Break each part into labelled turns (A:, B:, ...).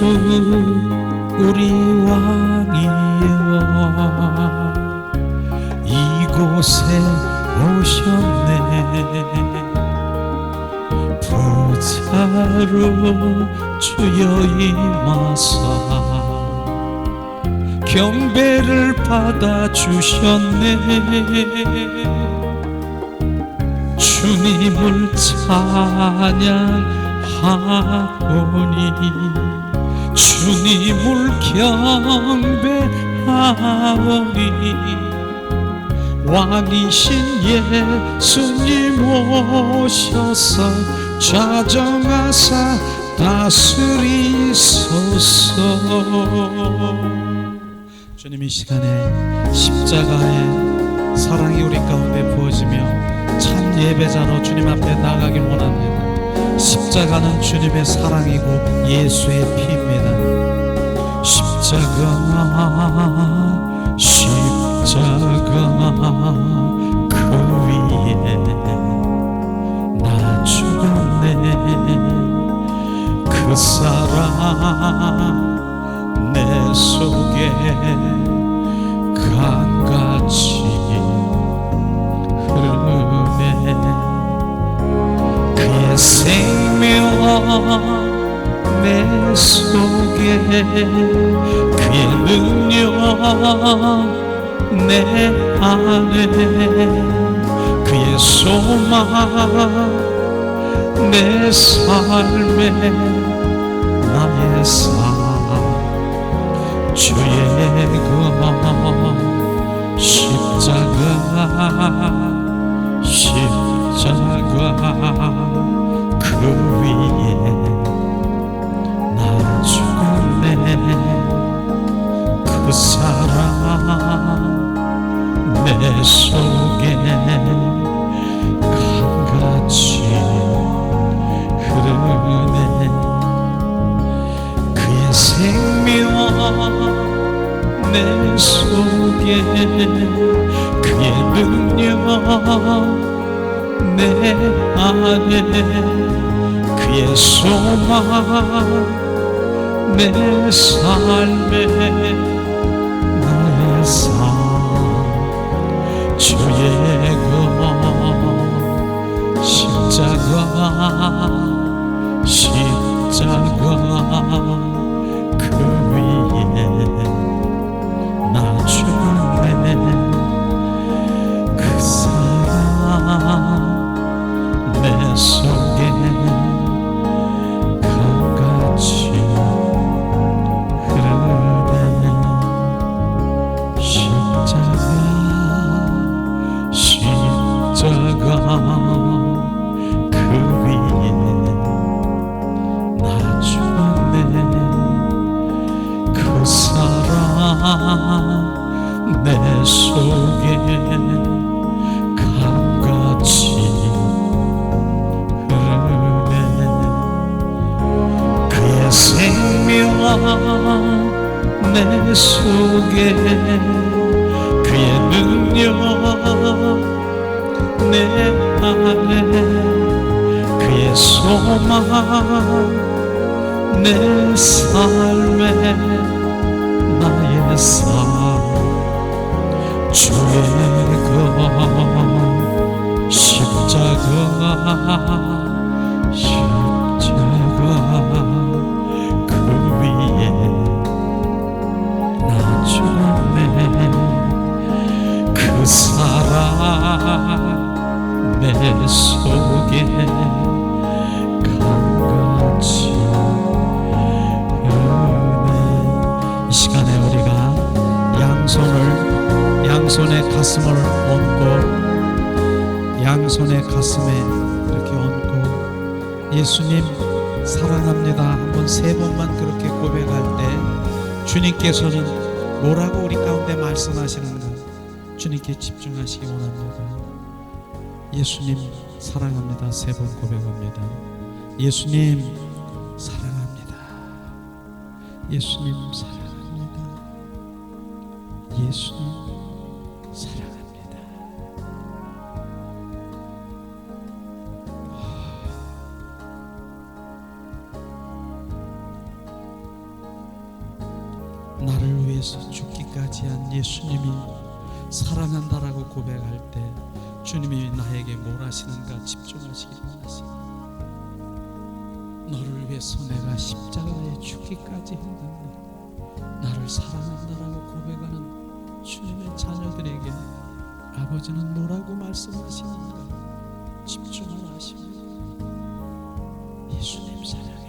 A: 우리 왕이여 이곳에 오셨네. 보좌로 주여 임하사 경배를 받아주셨네. 주님을 찬양하오니 주님을 경배하오니 왕이신 예수님 오셔서 좌정하사 다스리소서. 주님, 이 시간에 십자가의 사랑이 우리 가운데 부어지며 참 예배자로 주님 앞에 나가길 원합니다. 십자가는 주님의 사랑이고 예수의 피입니다. 십자가 그 위에 나 죽었네. 그 사랑 내 속에 강같이 흐르네. 그의 생명 내 속에 그의 능력 내 안에 그의 소망 내 삶에 나의 삶 주의 그 십자가 그 위에 나 죽었네. 그 사랑 내 속에 강같이 흐르네. 그의 생명 내 속에 그의 능력 내 안에 그의 소망 내 삶에 나의 삶 주의 그 십자가 그 위에 나 죽었네. 그 사랑 내 속에 강같이 흐르네. 십자가 그 위에 나 죽었네. 그 사랑 내 속에 강같이 흐르네. 그의 생명 내 속에 그의 능력 내 안에 그의 소망 내 삶에 나의 삶 주의 그 십자가 그 위에 나 죽었네. 그 사랑 내 속에 강같이 흐르네. 이 시간에 우리가 양손에 가슴을 얹고 양손에 가슴에 이렇게 얹고 예수님 사랑합니다 한번 세 번만 그렇게 고백할 때 주님께서는 뭐라고 우리 가운데 말씀하시는가 주님께 집중하시기 원합니다. 예수님 사랑합니다 세 번 고백합니다. 예수님 사랑합니다. 예수님 사랑합니다. 예수님 사랑합니다. 위해서 죽기까지 한 예수님이 사랑한다라고 고백할 때 주님이 나에게 뭘 하시는가 집중하시기 바랍니다. 너를 위해서 내가 십자가에 죽기까지 했는데 나를 사랑한다라고 고백하는 주님의 자녀들에게 아버지는 뭐라고 말씀하시는가 집중을 하십니다. 예수님 사랑해요.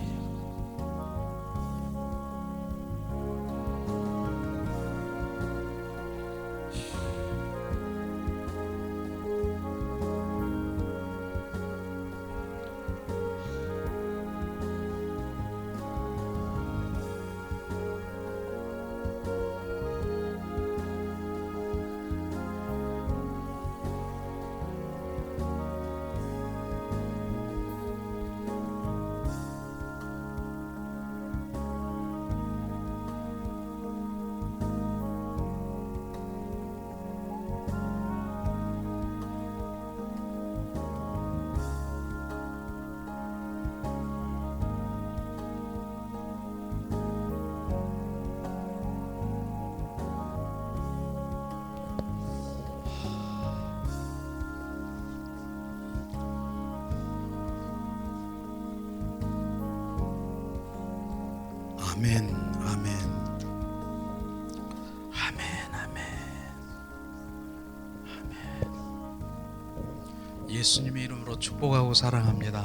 A: 아멘, 아멘, 아멘, 아멘, 아멘. 예수님의 이름으로 축복하고 사랑합니다.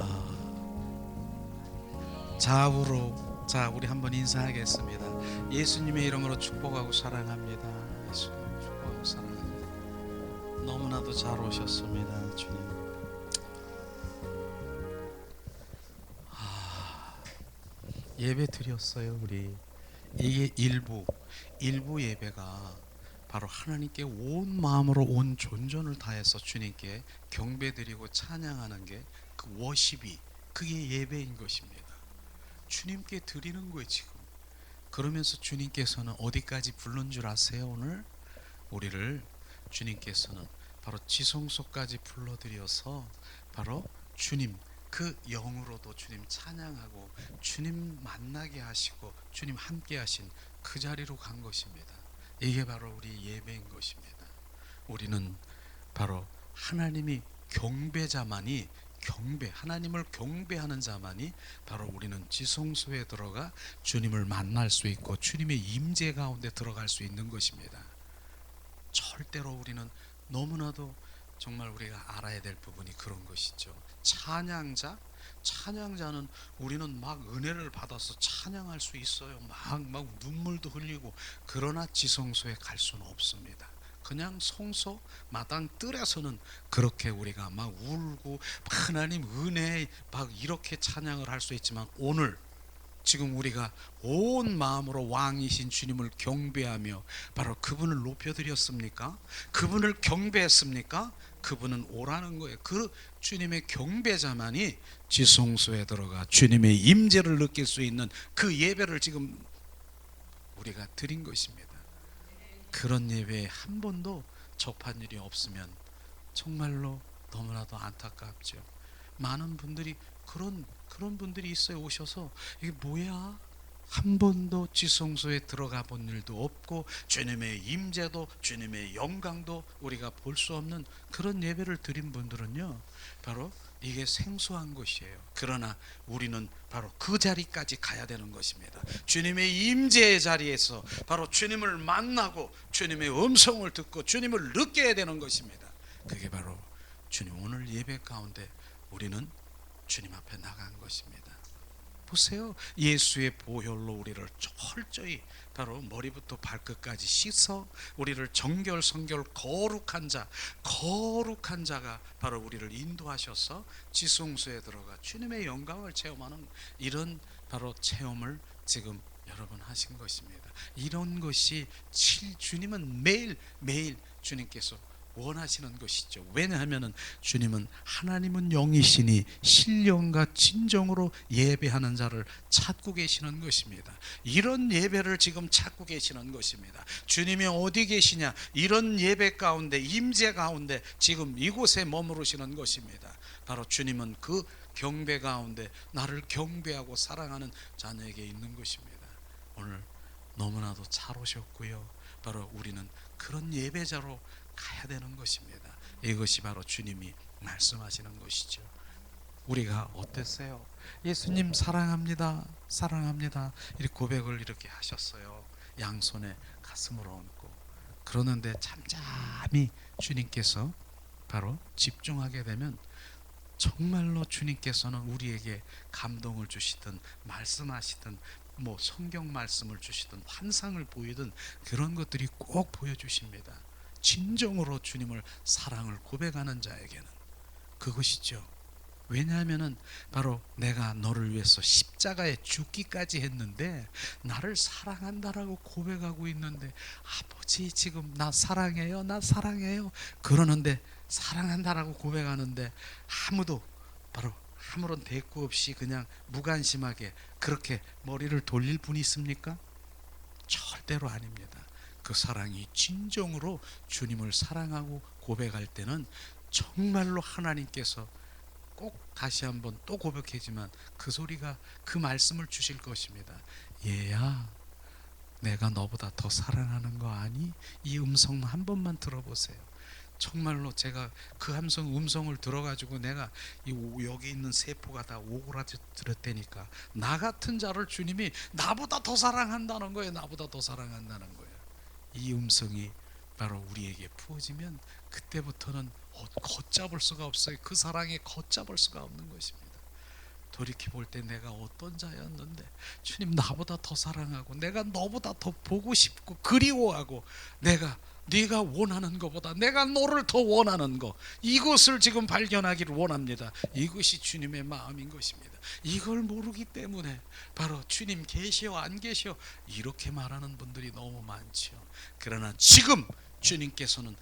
A: 좌우로, 자, 우리 한번 인사하겠습니다. 예수님의 이름으로 축복하고 사랑합니다. 예수님 축복하고 사랑합니다. 너무나도 잘 오셨습니다, 주님. 예배 드렸어요. 우리 이게 일부 예배가 바로 하나님께 온 마음으로 온 존전을 다해서 주님께 경배드리고 찬양하는 게 그 워십이, 그게 예배인 것입니다. 주님께 드리는 거예요 지금. 그러면서 주님께서는 어디까지 부른 줄 아세요? 오늘 우리를 주님께서는 바로 지성소까지 불러들여서 바로 주님 그 영으로도 주님 찬양하고 주님 만나게 하시고 주님 함께 하신 그 자리로 간 것입니다. 이게 바로 우리 예배인 것입니다. 우리는 바로 하나님이 경배자만이 하나님을 경배하는 자만이 바로 우리는 지성소에 들어가 주님을 만날 수 있고 주님의 임재 가운데 들어갈 수 있는 것입니다. 절대로 우리는 너무나도 정말 우리가 알아야 될 부분이 그런 것이죠. 찬양자는 우리는 막 은혜를 받아서 찬양할 수 있어요. 막 눈물도 흘리고. 그러나 지성소에 갈 수는 없습니다. 그냥 성소 마당 뜰에서는 그렇게 우리가 막 울고 하나님 은혜 막 이렇게 찬양을 할 수 있지만, 오늘 지금 우리가 온 마음으로 왕이신 주님을 경배하며 바로 그분을 높여드렸습니까? 그분을 경배했습니까? 그분은 오라는 거예요. 그 주님의 경배자만이 지성소에 들어가 주님의 임재를 느낄 수 있는 그 예배를 지금 우리가 드린 것입니다. 그런 예배에 한 번도 접한 일이 없으면 정말로 너무나도 안타깝죠. 많은 분들이 그런 분들이 있어요. 오셔서 이게 뭐야? 한 번도 지성소에 들어가 본 일도 없고 주님의 임재도 주님의 영광도 우리가 볼 수 없는 그런 예배를 드린 분들은요, 바로 이게 생소한 것이에요. 그러나 우리는 바로 그 자리까지 가야 되는 것입니다. 주님의 임재의 자리에서 바로 주님을 만나고 주님의 음성을 듣고 주님을 느껴야 되는 것입니다. 그게 바로 주님 오늘 예배 가운데 우리는 주님 앞에 나간 것입니다. 보세요. 예수의 보혈로 우리를 철저히 바로 머리부터 발끝까지 씻어 우리를 정결성결 거룩한 자가 바로 우리를 인도하셔서 지성소에 들어가 주님의 영광을 체험하는 이런 바로 체험을 지금 여러분 하신 것입니다. 이런 것이 주님은 매일 주님께서 원하시는 것이죠. 왜냐하면 주님은 하나님은 영이시니 신령과 진정으로 예배하는 자를 찾고 계시는 것입니다. 이런 예배를 지금 찾고 계시는 것입니다. 주님이 어디 계시냐? 이런 예배 가운데, 임재 가운데 지금 이곳에 머무르시는 것입니다. 바로 주님은 그 경배 가운데 나를 경배하고 사랑하는 자녀에게 있는 것입니다. 오늘 너무나도 잘 오셨고요. 바로 우리는 그런 예배자로 가야 되는 것입니다. 이것이 바로 주님이 말씀하시는 것이죠. 우리가 어땠어요? 예수님 사랑합니다, 사랑합니다, 이렇게 고백을 이렇게 하셨어요. 양손에 가슴으로 얹고. 그러는데 잠잠히 주님께서 바로 집중하게 되면 정말로 주님께서는 우리에게 감동을 주시든 말씀하시든 뭐 성경 말씀을 주시든 환상을 보이든 그런 것들이 꼭 보여주십니다. 진정으로 주님을 사랑을 고백하는 자에게는 그것이죠. 왜냐하면은 바로 내가 너를 위해서 십자가에 죽기까지 했는데 나를 사랑한다라고 고백하고 있는데, 아버지 지금 나 사랑해요, 나 사랑해요 그러는데, 사랑한다라고 고백하는데 아무도 바로 아무런 대꾸 없이 그냥 무관심하게 그렇게 머리를 돌릴 분이 있습니까? 절대로 아닙니다. 그 사랑이 진정으로 주님을 사랑하고 고백할 때는 정말로 하나님께서 꼭 다시 한번 또 고백하지만 그 소리가 그 말씀을 주실 것입니다. 얘야, 내가 너보다 더 사랑하는 거 아니? 이 음성 한 번만 들어보세요. 정말로 제가 그 음성을 들어가지고 내가 여기 있는 세포가 다 오그라들었다니까. 나 같은 자를 주님이 나보다 더 사랑한다는 거예요. 나보다 더 사랑한다는 거예요. 이 음성이 바로 우리에게 부어지면 그때부터는 걷잡을 수가 없어요. 그 사랑에 걷잡을 수가 없는 것입니다. 돌이켜볼 때 내가 어떤 자였는데 주님 나보다 더 사랑하고 내가 너보다 더 보고 싶고 그리워하고 네가 원하는 것보다 내가 너를 더 원하는 것, 이것을 지금 발견하기를 원합니다. 이것이 주님의 마음인 것입니다. 이걸 모르기 때문에 바로 주님 계시오 안 계시오 이렇게 말하는 분들이 너무 많죠. 그러나 지금 주님께서는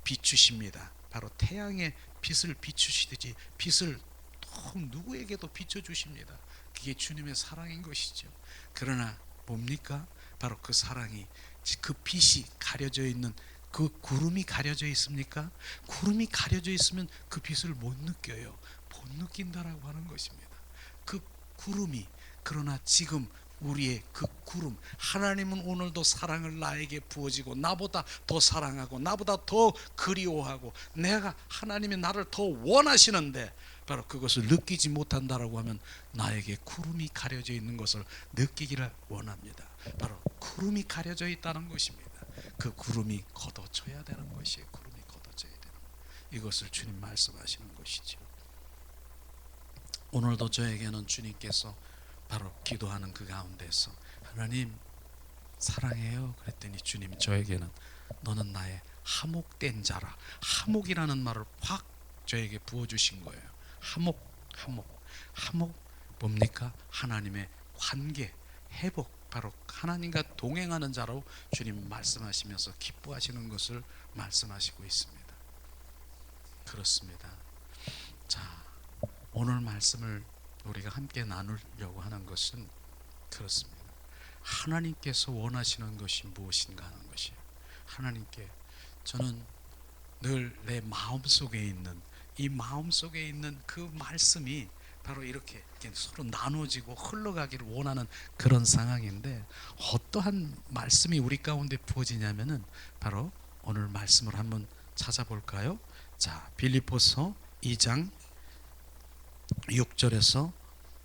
A: 비추십니다. 바로 태양의 빛을 비추시듯이 빛을 또 누구에게도 비춰주십니다. 그게 주님의 사랑인 것이죠. 그러나 뭡니까? 바로 그 사랑이, 그 빛이 가려져 있는 그 구름이 가려져 있습니까? 구름이 가려져 있으면 그 빛을 못 느껴요. 못 느낀다라고 하는 것입니다. 그 구름이, 그러나 지금 우리의 그 구름, 하나님은 오늘도 사랑을 나에게 부어지고 나보다 더 사랑하고 나보다 더 그리워하고 하나님이 나를 더 원하시는데 바로 그것을 느끼지 못한다라고 하면 나에게 구름이 가려져 있는 것을 느끼기를 원합니다. 바로 구름이 가려져 있다는 것입니다. 그 구름이 걷어져야 되는 것이에요. 구름이 걷어져야 되는 것. 이것을 주님 말씀하시는 것이죠. 오늘도 저에게는 주님께서 바로 기도하는 그 가운데서 하나님 사랑해요 그랬더니 주님이 저에게는 너는 나의 하목된 자라, 하목이라는 말을 확 저에게 부어주신 거예요. 하목 뭡니까? 하나님의 관계 회복, 바로 하나님과 동행하는 자로 주님 말씀하시면서 기뻐하시는 것을 말씀하시고 있습니다. 그렇습니다. 자, 오늘 말씀을 우리가 함께 나누려고 하는 것은 그렇습니다. 하나님께서 원하시는 것이 무엇인가 하는 것이에요. 하나님께 저는 늘 내 마음속에 있는 이 마음속에 있는 그 말씀이 바로 이렇게 서로 나눠지고 흘러가기를 원하는 그런 상황인데, 어떠한 말씀이 우리 가운데 부어지냐면은 바로 오늘 말씀을 한번 찾아볼까요? 자, 빌립보서 2장 6절에서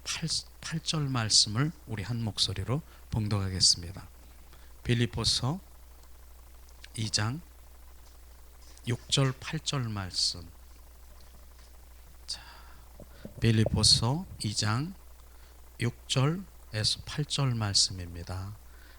A: 8절 말씀을 우리 한 목소리로 봉독하겠습니다. 빌립보서 2장 6절 8절 말씀. 자, 빌립보서 2장 6절에서 8절 말씀입니다.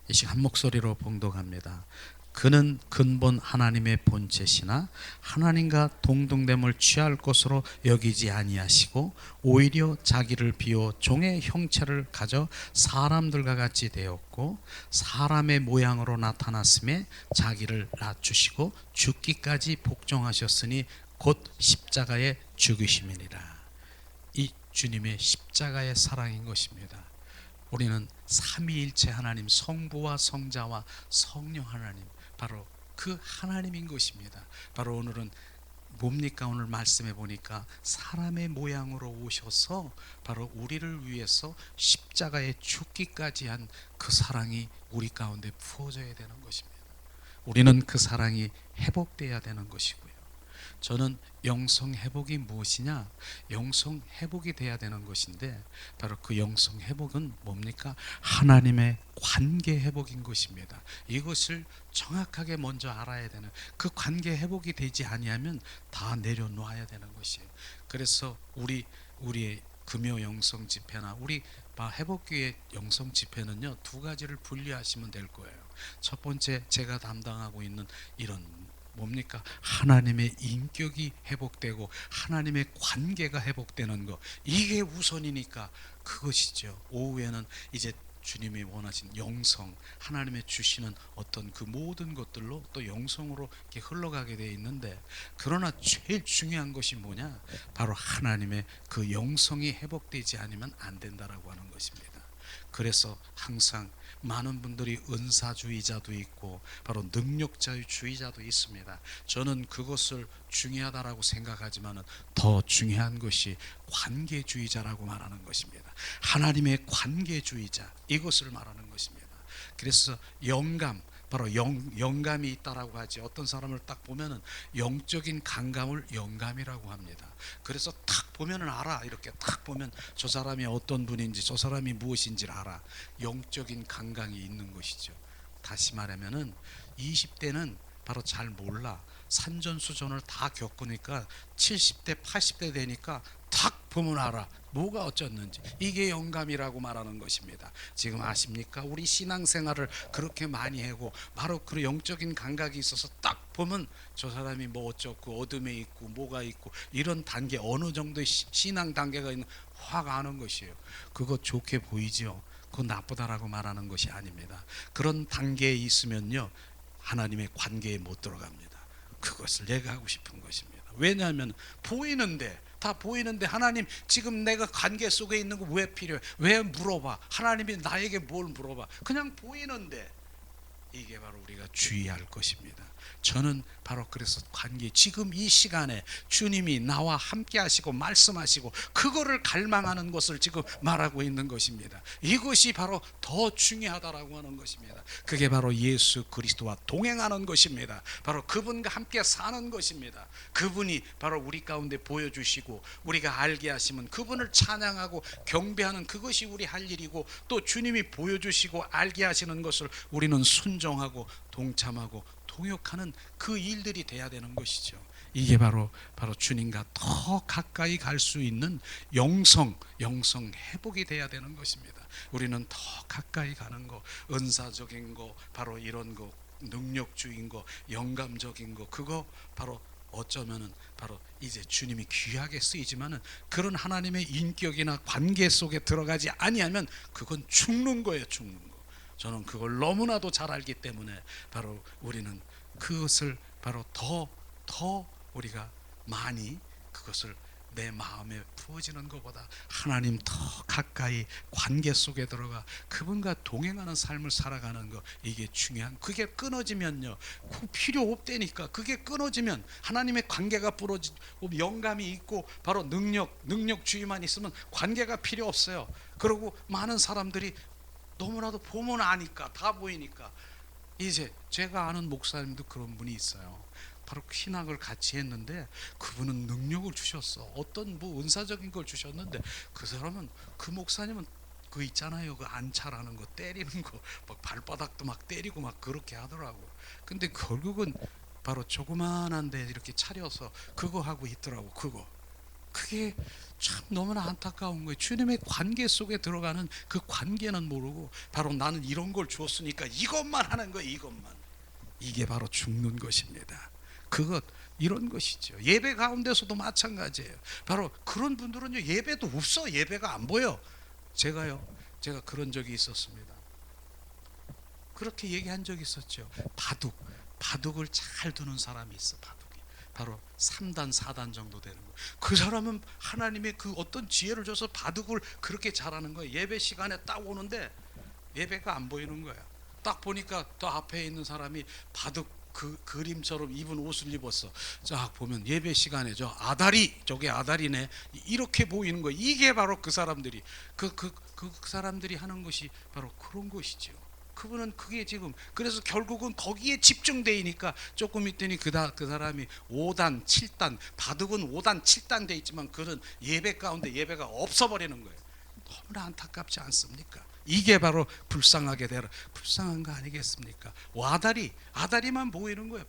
A: 이 시간 한 목소리로 봉독합니다. 그는 근본 하나님의 본체시나 하나님과 동등됨을 취할 것으로 여기지 아니하시고 오히려 자기를 비워 종의 형체를 가져 사람들과 같이 되었고 사람의 모양으로 나타났음에 자기를 낮추시고 죽기까지 복종하셨으니 곧 십자가에 죽으심이니라. 이 주님의 십자가의 사랑인 것입니다. 우리는 삼위일체 하나님, 성부와 성자와 성령 하나님, 바로 그 하나님인 것입니다. 바로 오늘은 뭡니까? 오늘 말씀해 보니까 사람의 모양으로 오셔서 바로 우리를 위해서 십자가에 죽기까지 한 그 사랑이 우리 가운데 부어져야 되는 것입니다. 우리는 그 사랑이 회복돼야 되는 것이고요. 저는 영성 회복이 무엇이냐? 영성 회복이 돼야 되는 것인데 바로 그 영성 회복은 뭡니까? 하나님의 관계 회복인 것입니다. 이것을 정확하게 먼저 알아야 되는, 그 관계 회복이 되지 아니하면 다 내려놓아야 되는 것이에요. 그래서 우리의 금요 영성 집회나 우리 회복교회 영성 집회는요, 두 가지를 분리하시면 될 거예요. 첫 번째, 제가 담당하고 있는 이런 뭡니까? 하나님의 인격이 회복되고 하나님의 관계가 회복되는 것, 이게 우선이니까 그것이죠. 오후에는 이제 주님이 원하신 영성, 하나님의 주시는 어떤 그 모든 것들로 또 영성으로 이렇게 흘러가게 되어 있는데, 그러나 제일 중요한 것이 뭐냐? 바로 하나님의 그 영성이 회복되지 않으면 안 된다라고 하는 것입니다. 그래서 항상 많은 분들이 은사주의자도 있고 바로 능력자주의자도 있습니다. 저는 그것을 중요하다라고 생각하지만 더 중요한 것이 관계주의자라고 말하는 것입니다. 하나님의 관계주의자, 이것을 말하는 것입니다. 그래서 영감, 바로 영감이 있다라고 하지. 어떤 사람을 딱 보면은 영적인 감감을 영감이라고 합니다. 그래서 딱 보면은 알아. 이렇게 딱 보면 저 사람이 어떤 분인지, 저 사람이 무엇인지를 알아. 영적인 감각이 있는 것이죠. 다시 말하면은 20대는 바로 잘 몰라. 산전수전을 다 겪으니까 70대 80대 되니까 딱 보면 알아. 뭐가 어쩌는지. 이게 영감이라고 말하는 것입니다. 지금 아십니까? 우리 신앙생활을 그렇게 많이 하고 바로 그 영적인 감각이 있어서 딱 보면 저 사람이 뭐 어쩌고 어둠에 있고 뭐가 있고 이런 단계, 어느 정도의 신앙 단계가 있는 확 아는 것이에요. 그거 좋게 보이죠? 그거 나쁘다라고 말하는 것이 아닙니다. 그런 단계에 있으면요, 하나님의 관계에 못 들어갑니다. 그것을 내가 하고 싶은 것입니다. 왜냐하면 보이는데, 다 보이는데 하나님 지금 내가 관계 속에 있는 거 왜 필요해? 왜 물어봐? 하나님이 나에게 뭘 물어봐? 그냥 보이는데. 이게 바로 우리가 주의할 것입니다. 저는 바로 그래서 관계, 지금 이 시간에 주님이 나와 함께 하시고 말씀하시고 그거를 갈망하는 것을 지금 말하고 있는 것입니다. 이것이 바로 더 중요하다라고 하는 것입니다. 그게 바로 예수 그리스도와 동행하는 것입니다. 바로 그분과 함께 사는 것입니다. 그분이 바로 우리 가운데 보여주시고 우리가 알게 하시면 그분을 찬양하고 경배하는, 그것이 우리 할 일이고, 또 주님이 보여주시고 알게 하시는 것을 우리는 순종하고 동참하고 동역하는 그 일들이 돼야 되는 것이죠. 이게 바로 주님과 더 가까이 갈 수 있는 영성 회복이 돼야 되는 것입니다. 우리는 더 가까이 가는 거, 은사적인 거, 바로 이런 거, 능력주의인 거, 영감적인 거, 그거 바로 어쩌면은 바로 이제 주님이 귀하게 쓰이지만은 그런 하나님의 인격이나 관계 속에 들어가지 아니하면 그건 죽는 거예요, 죽는 거. 저는 그걸 너무나도 잘 알기 때문에 바로 우리는 그것을 바로 더 우리가 많이 그것을 내 마음에 부어지는 것보다 하나님 더 가까이 관계 속에 들어가 그분과 동행하는 삶을 살아가는 것, 이게 중요한. 그게 끊어지면요, 그 필요 없다니까. 그게 끊어지면 하나님의 관계가 부러지고 영감이 있고 바로 능력주의만 있으면 관계가 필요 없어요. 그리고 많은 사람들이 너무나도 보면 아니까, 다 보이니까. 이제 제가 아는 목사님도 그런 분이 있어요. 바로 신학을 같이 했는데 그분은 능력을 주셨어. 어떤 뭐 은사적인 걸 주셨는데 그 사람은, 그 목사님은 그 있잖아요, 그 안차라는 거, 때리는 거, 막 발바닥도 막 때리고 막 그렇게 하더라고. 근데 결국은 바로 조그만한데 이렇게 차려서 그거 하고 있더라고. 그게 참 너무나 안타까운 거예요. 주님의 관계 속에 들어가는 그 관계는 모르고 바로 나는 이런 걸 줬으니까 이것만 하는 거예요. 이게 바로 죽는 것입니다. 이런 것이죠. 예배 가운데서도 마찬가지예요. 바로 그런 분들은요, 예배도 없어. 예배가 안 보여. 제가 그런 적이 있었습니다. 그렇게 얘기한 적이 있었죠. 바둑을 잘 두는 사람이 있어. 바로 3단 4단 정도 되는 거예요. 그 사람은 하나님의 그 어떤 지혜를 줘서 바둑을 그렇게 잘하는 거예요. 예배 시간에 딱 오는데 예배가 안 보이는 거야. 딱 보니까 또 앞에 있는 사람이 바둑 그 그림처럼 입은 옷을 입었어. 쫙 보면 예배 시간에 저 아다리, 저게 아다리네, 이렇게 보이는 거. 이게 바로 그 사람들이 그 사람들이 하는 것이 바로 그런 것이죠. 그분은 그게 지금, 그래서 결국은 거기에 집중되니까 조금 있더니 그 사람이 5단 7단 바둑은 5단 7단 돼 있지만 그런 예배 가운데 예배가 없어버리는 거예요. 너무나 안타깝지 않습니까? 이게 바로 불쌍하게 되라, 불쌍한 거 아니겠습니까? 아다리만 보이는 거예요.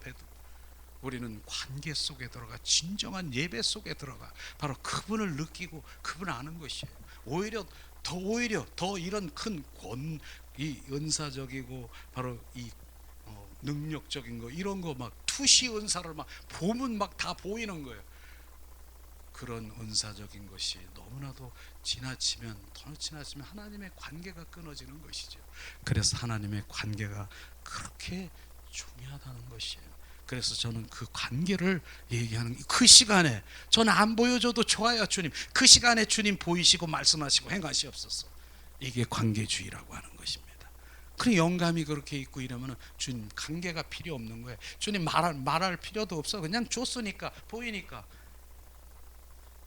A: 우리는 관계 속에 들어가, 진정한 예배 속에 들어가 바로 그분을 느끼고 그분을 아는 것이에요. 오히려 더 이런 큰 이 은사적이고 바로 이 능력적인 거, 이런 거 막 투시 은사를 막 보면 막 다 보이는 거예요. 그런 은사적인 것이 너무나도 지나치면 하나님의 관계가 끊어지는 것이죠. 그래서 하나님의 관계가 그렇게 중요하다는 것이에요. 그래서 저는 그 관계를 얘기하는, 그 시간에 저는 안 보여줘도 좋아요. 주님, 그 시간에 주님 보이시고 말씀하시고 행하시옵소서. 이게 관계주의라고 하는 것입니다. 그래, 영감이 그렇게 있고 이러면 주님 관계가 필요 없는 거예요. 주님 말할 필요도 없어. 그냥 줬으니까, 보이니까.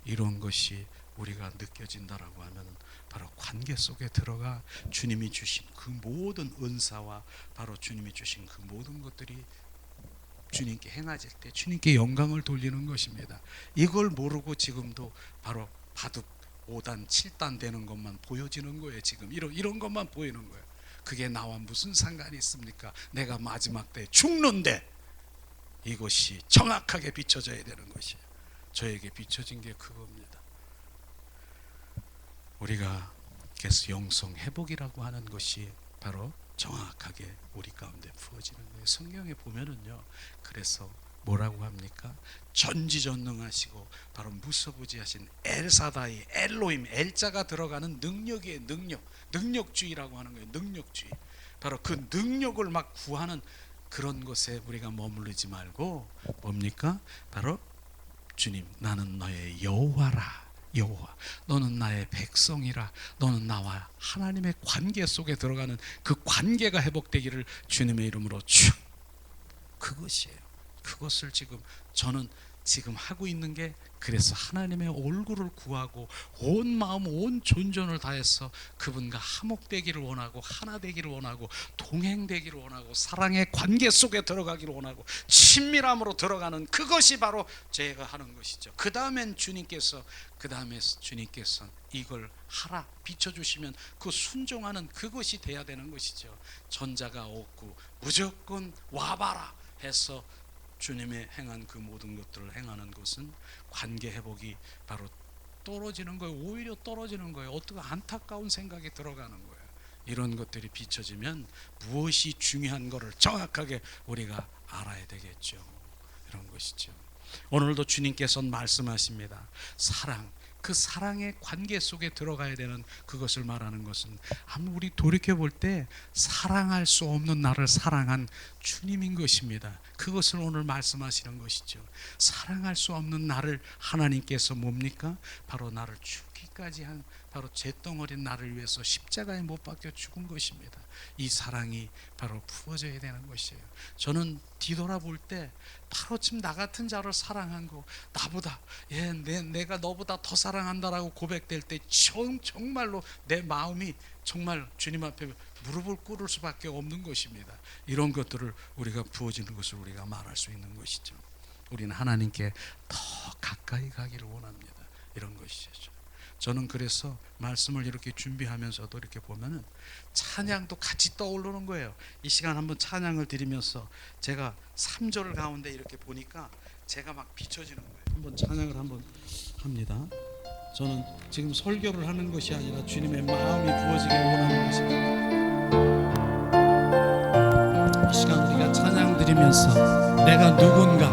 A: 이런 것이 우리가 느껴진다라고 하면 바로 관계 속에 들어가 주님이 주신 그 모든 은사와 바로 주님이 주신 그 모든 것들이 주님께 행하실 때 주님께 영광을 돌리는 것입니다. 이걸 모르고 지금도 바로 바둑 5단 7단 되는 것만 보여지는 거예요. 지금 이런 것만 보이는 거예요. 그게 나와 무슨 상관이 있습니까? 내가 마지막 때 죽는데 이것이 정확하게 비춰져야 되는 것이에요. 저에게 비춰진 게 그겁니다. 우리가 그래서 영성 회복이라고 하는 것이 바로 정확하게 우리 가운데 부어지는 거예요. 성경에 보면은요, 그래서 뭐라고 합니까? 전지전능하시고 바로 무서부지하신 엘사다이, 엘로임, 엘자가 들어가는 능력이에요. 능력주의라고 하는 거예요. 능력주의. 바로 그 능력을 막 구하는 그런 것에 우리가 머무르지 말고 뭡니까? 바로 주님, 나는 너의 여호와라. 여호와, 너는 나의 백성이라. 너는 나와 하나님의 관계 속에 들어가는 그 관계가 회복되기를 주님의 이름으로 쭉. 그것이에요. 그것을 지금 저는 지금 하고 있는 게, 그래서 하나님의 얼굴을 구하고 온 마음 온 존전을 다해서 그분과 화목되기를 원하고, 하나 되기를 원하고, 동행되기를 원하고, 사랑의 관계 속에 들어가기를 원하고, 친밀함으로 들어가는 그것이 바로 제가 하는 것이죠. 그 다음엔 주님께서 이걸 하라 비춰주시면 그 순종하는 그것이 돼야 되는 것이죠. 전자가 없고 무조건 와봐라 해서 주님의 행한 그 모든 것들을 행하는 것은 관계 회복이 바로 떨어지는 거예요. 오히려 떨어지는 거예요. 어떻게 안타까운 생각이 들어가는 거예요. 이런 것들이 비춰지면 무엇이 중요한 것을 정확하게 우리가 알아야 되겠죠. 이런 것이죠. 오늘도 주님께서는 말씀하십니다. 사랑, 그 사랑의 관계 속에 들어가야 되는 그것을 말하는 것은, 아무 우리 돌이켜 볼 때 사랑할 수 없는 나를 사랑한 주님인 것입니다. 그것을 오늘 말씀하시는 것이죠. 사랑할 수 없는 나를 하나님께서 뭡니까? 바로 나를 죽기까지 한 바로 잿덩어린 나를 위해서 십자가에 못 박혀 죽은 것입니다. 이 사랑이 바로 부어져야 되는 것이에요. 저는 뒤돌아볼 때 바로 지금 나 같은 자를 사랑한 거, 나보다 내가 너보다 더 사랑한다라고 고백될 때 정말로 내 마음이 정말 주님 앞에 무릎을 꿇을 수밖에 없는 것입니다. 이런 것들을 우리가 부어지는 것을 우리가 말할 수 있는 것이죠. 우리는 하나님께 더 가까이 가기를 원합니다. 이런 것이죠. 저는 그래서 말씀을 이렇게 준비하면서도 이렇게 보면은 찬양도 같이 떠오르는 거예요. 이 시간 한번 찬양을 드리면서 제가 3절 가운데 이렇게 보니까 제가 막 비춰지는 거예요. 한번 찬양을 한번 합니다. 저는 지금 설교를 하는 것이 아니라 주님의 마음이 부어지길 원하는 것입니다. 이 시간 우리가 찬양 드리면서 내가 누군가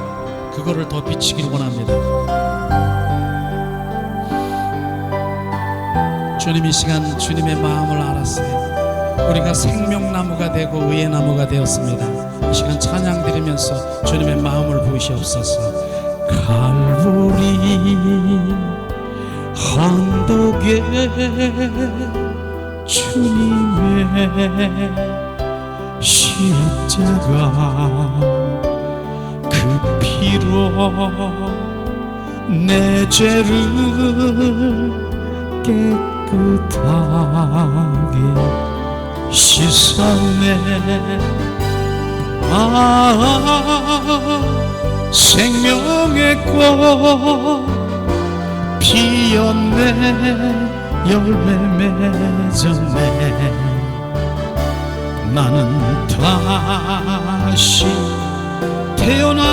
A: 그거를 더 비치길 원합니다. 주님, 이 시간 주님의 마음을 알았어요. 우리가 생명나무가 되고 의의 나무가 되었습니다. 이 시간 찬양 드리면서 주님의 마음을 부으시옵소서. 칼보리 언덕에 주님의 십자가 피로 내 죄를 깨끗하게 씻었네. 생명의 꽃 피었네. 열매 맺었네. 나는 다시 태어났네.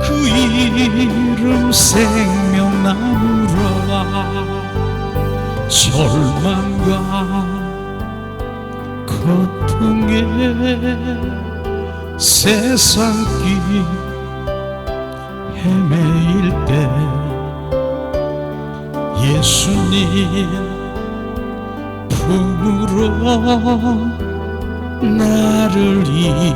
A: 그 이름 생명나무라. 절망과 고통에 세상길 헤매일 때 예수님 품으로 나를 인하셨네.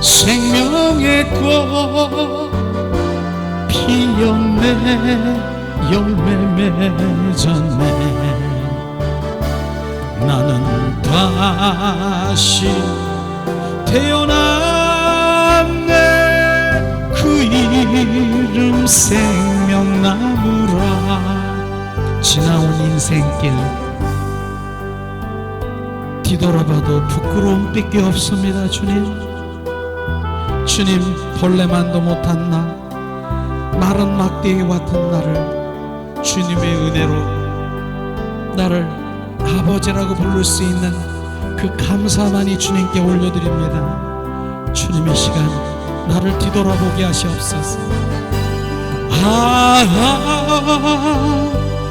A: 생명의 꽃 피었네. 열매 맺었네. 나는 다시 태어났네. 그 이름 생명나무라. 지나온 인생길 뒤돌아봐도 부끄러움 밖에 없습니다. 주님 벌레만도 못한 나, 마른 막대기 같은 나를 주님의 은혜로 나를 아버지라고 부를 수 있는 그 감사만이 주님께 올려드립니다. 주님의 시간 나를 뒤돌아보게 하시옵소서.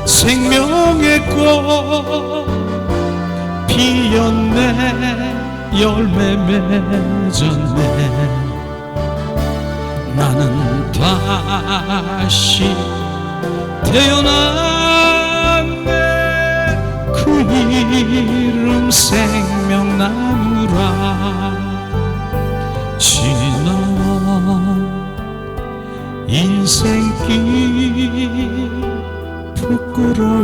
A: 생명의 꽃 피었네. 열매 맺었네. 나는 다시 태어났네. 그 이름 생명나무라. 지나온 인생길 부끄러움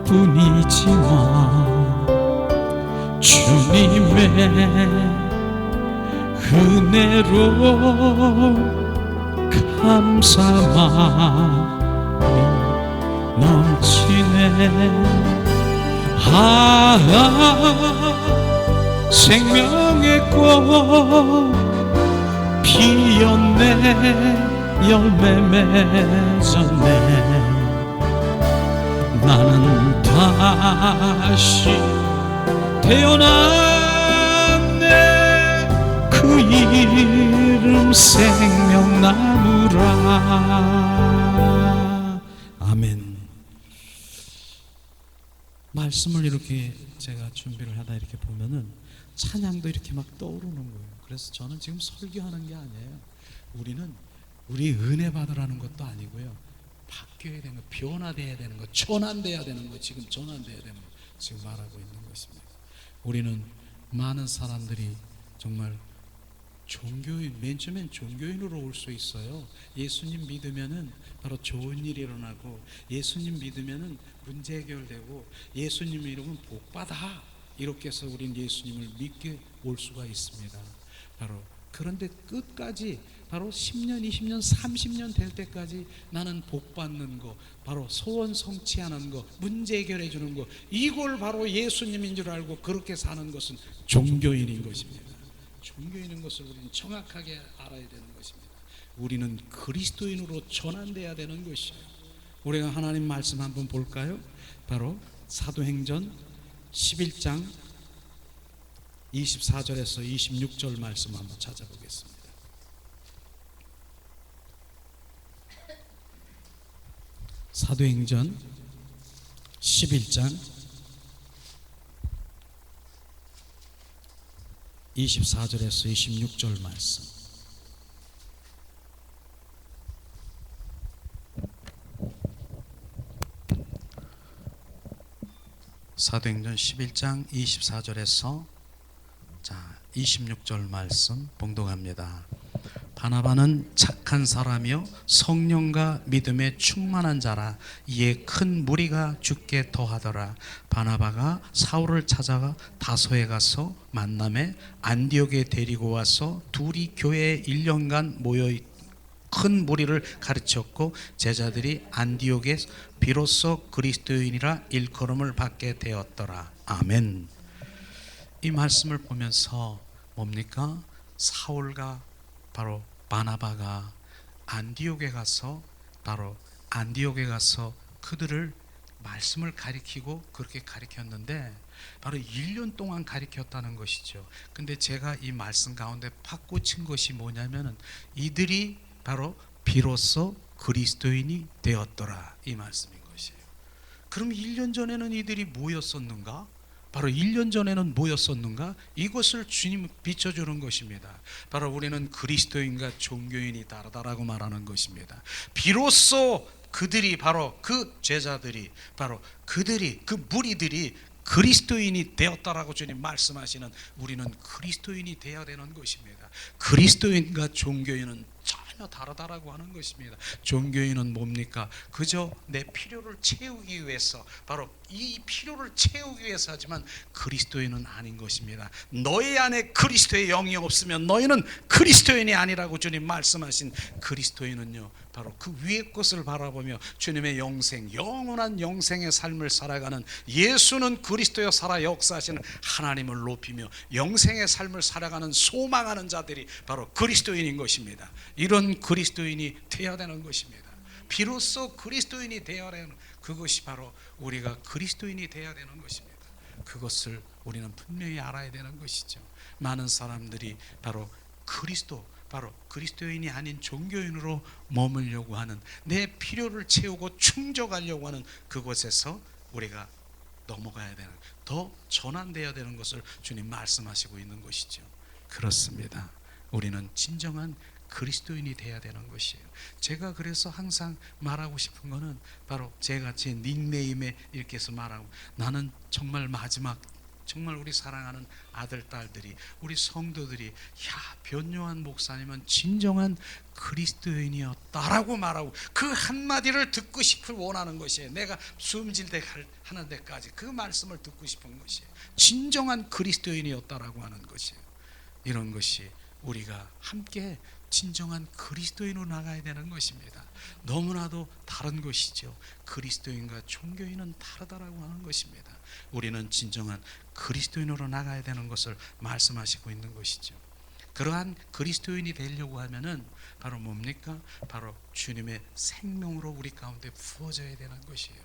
A: 뿐이지만 주님의 은혜로 감사만이 넘치네. 생명의 꽃 피었네. 열매 맺었네. 나는 다시 태어났네. 그 이름 생명나무라. 아멘. 말씀을 이렇게 제가 준비를 하다 이렇게 보면은 찬양도 이렇게 막 떠오르는 거예요. 그래서 저는 지금 설교하는 게 아니에요. 우리 은혜 받으라는 것도 아니고요. 바뀌어야 되는 거, 변화돼야 되는 거, 전환돼야 되는 거, 지금 전환돼야 되는 거 지금 말하고 있는 것입니다. 우리는 많은 사람들이 정말 종교인, 맨 처음엔 종교인으로 올 수 있어요. 예수님 믿으면은 바로 좋은 일이 일어나고, 예수님 믿으면은 문제 해결되고, 예수님 이름은 복받아, 이렇게 해서 우리는 예수님을 믿게 올 수가 있습니다. 바로 그런데 끝까지 바로 10년, 20년, 30년 될 때까지 나는 복받는 거, 바로 소원 성취하는 거, 문제 해결해 주는 거, 이걸 바로 예수님인 줄 알고 그렇게 사는 것은 종교인인 것입니다. 종교인인 것을 우리는 정확하게 알아야 되는 것입니다. 우리는 그리스도인으로 전환돼야 되는 것이에요. 우리가 하나님 말씀 한번 볼까요? 바로 사도행전 11장 24절에서 26절 말씀 한번 찾아보겠습니다. 사도행전 11장 24절에서 26절 말씀. 사도행전 11장 24절에서 26절 말씀 봉독합니다. 바나바는 착한 사람이요 성령과 믿음에 충만한 자라. 이에 큰 무리가 죽게 더하더라. 바나바가 사울을 찾아가 다소에 가서 만남에 안디옥에 데리고 와서 둘이 교회에 1년간 모여 큰 무리를 가르쳤고, 제자들이 안디옥에 비로소 그리스도인이라 일컬음을 받게 되었더라. 아멘. 이 말씀을 보면서 뭡니까? 사울과 바로 바나바가 안디옥에 가서 그들을 말씀을 가리키고 그렇게 가리켰는데 바로 1년 동안 가리켰다는 것이죠. 근데 제가 이 말씀 가운데 팍 꽂힌 것이 뭐냐면은 이들이 바로 비로소 그리스도인이 되었더라, 이 말씀인 것이에요. 그럼 1년 전에는 이들이 뭐였었는가? 바로 1년 전에는 뭐였었는가? 이것을 주님 비춰주는 것입니다. 바로 우리는 그리스도인과 종교인이 다르다라고 말하는 것입니다. 비로소 그들이 바로 그 제자들이 바로 그들이 그 무리들이 그리스도인이 되었다라고 주님 말씀하시는, 우리는 그리스도인이 되어야 되는 것입니다. 그리스도인과 종교인은 전혀 다르다라고 하는 것입니다. 종교인은 뭡니까? 그저 내 필요를 채우기 위해서, 바로 이 필요를 채우기 위해서 하지만 그리스도인은 아닌 것입니다. 너희 안에 그리스도의 영이 없으면 너희는 그리스도인이 아니라고 주님 말씀하신 그리스도인은요, 바로 그 위의 것을 바라보며 주님의 영생, 영원한 영생의 삶을 살아가는, 예수는 그리스도여 살아 역사하시는 하나님을 높이며 영생의 삶을 살아가는 소망하는 자들이 바로 그리스도인인 것입니다. 이런 그리스도인이 되어야 되는 것입니다. 비로소 그리스도인이 되어야 되는, 그것이 바로 우리가 그리스도인이 되어야 되는 것입니다. 그것을 우리는 분명히 알아야 되는 것이죠. 많은 사람들이 바로 그리스도인이 아닌 종교인으로 머물려고 하는, 내 필요를 채우고 충족하려고 하는 그곳에서 우리가 넘어가야 되는, 더 전환되어야 되는 것을 주님 말씀하시고 있는 것이죠. 그렇습니다. 우리는 진정한 그리스도인이 되어야 되는 것이에요. 제가 그래서 항상 말하고 싶은 거는 바로 제가 제 닉네임에 이렇게 해서 말하고, 나는 정말 마지막, 정말 우리 사랑하는 아들, 딸들이, 우리 성도들이, 야, 변요한 목사님은 진정한 그리스도인이었다라고 말하고, 그 한마디를 듣고 싶을 원하는 것이에요. 내가 숨질 때 하는 데까지 그 말씀을 듣고 싶은 것이에요. 진정한 그리스도인이었다라고 하는 것이에요. 이런 것이 우리가 함께 진정한 그리스도인으로 나가야 되는 것입니다. 너무나도 다른 것이죠. 그리스도인과 종교인은 다르다라고 하는 것입니다. 우리는 진정한 그리스도인으로 나가야 되는 것을 말씀하시고 있는 것이죠. 그러한 그리스도인이 되려고 하면은 바로 뭡니까? 바로 주님의 생명으로 우리 가운데 부어져야 되는 것이에요.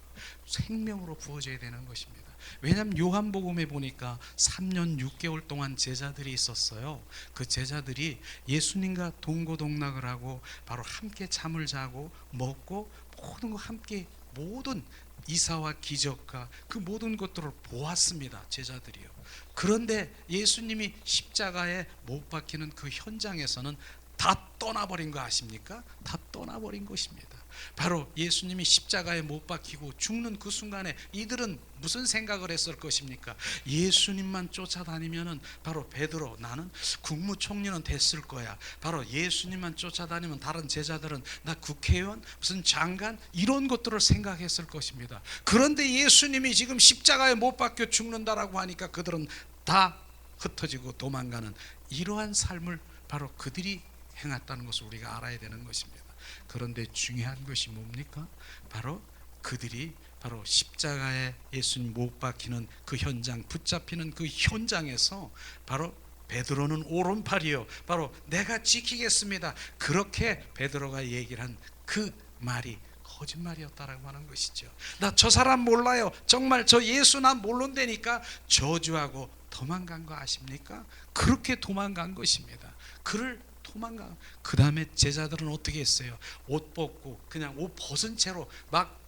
A: 생명으로 부어져야 되는 것입니다. 왜냐하면 요한복음에 보니까 3년 6개월 동안 제자들이 있었어요. 그 제자들이 예수님과 동고동락을 하고 바로 함께 잠을 자고 먹고 모든 거 함께, 모든 이사와 기적과 그 모든 것들을 보았습니다. 제자들이요. 그런데 예수님이 십자가에 못 박히는 그 현장에서는 다 떠나버린 거 아십니까? 다 떠나버린 것입니다. 바로 예수님이 십자가에 못 박히고 죽는 그 순간에 이들은 무슨 생각을 했을 것입니까? 예수님만 쫓아다니면은 바로 베드로, 나는 국무총리는 됐을 거야. 바로 예수님만 쫓아다니면 다른 제자들은 나 국회의원, 무슨 장관, 이런 것들을 생각했을 것입니다. 그런데 예수님이 지금 십자가에 못 박혀 죽는다라고 하니까 그들은 다 흩어지고 도망가는, 이러한 삶을 바로 그들이 행했다는 것을 우리가 알아야 되는 것입니다. 그런데 중요한 것이 뭡니까? 바로 그들이 바로 십자가에 예수님 못 박히는 그 현장, 붙잡히는 그 현장에서 바로 베드로는 오른팔이요, 바로 내가 지키겠습니다, 그렇게 베드로가 얘기를 한 그 말이 거짓말이었다라고 하는 것이죠. 나 저 사람 몰라요, 정말 저 예수 난 모른다니까 저주하고 도망간 거 아십니까? 그렇게 도망간 것입니다. 그를 도망가. 그 다음에 제자들은 어떻게 했어요? 옷 벗고 그냥 옷 벗은 채로 막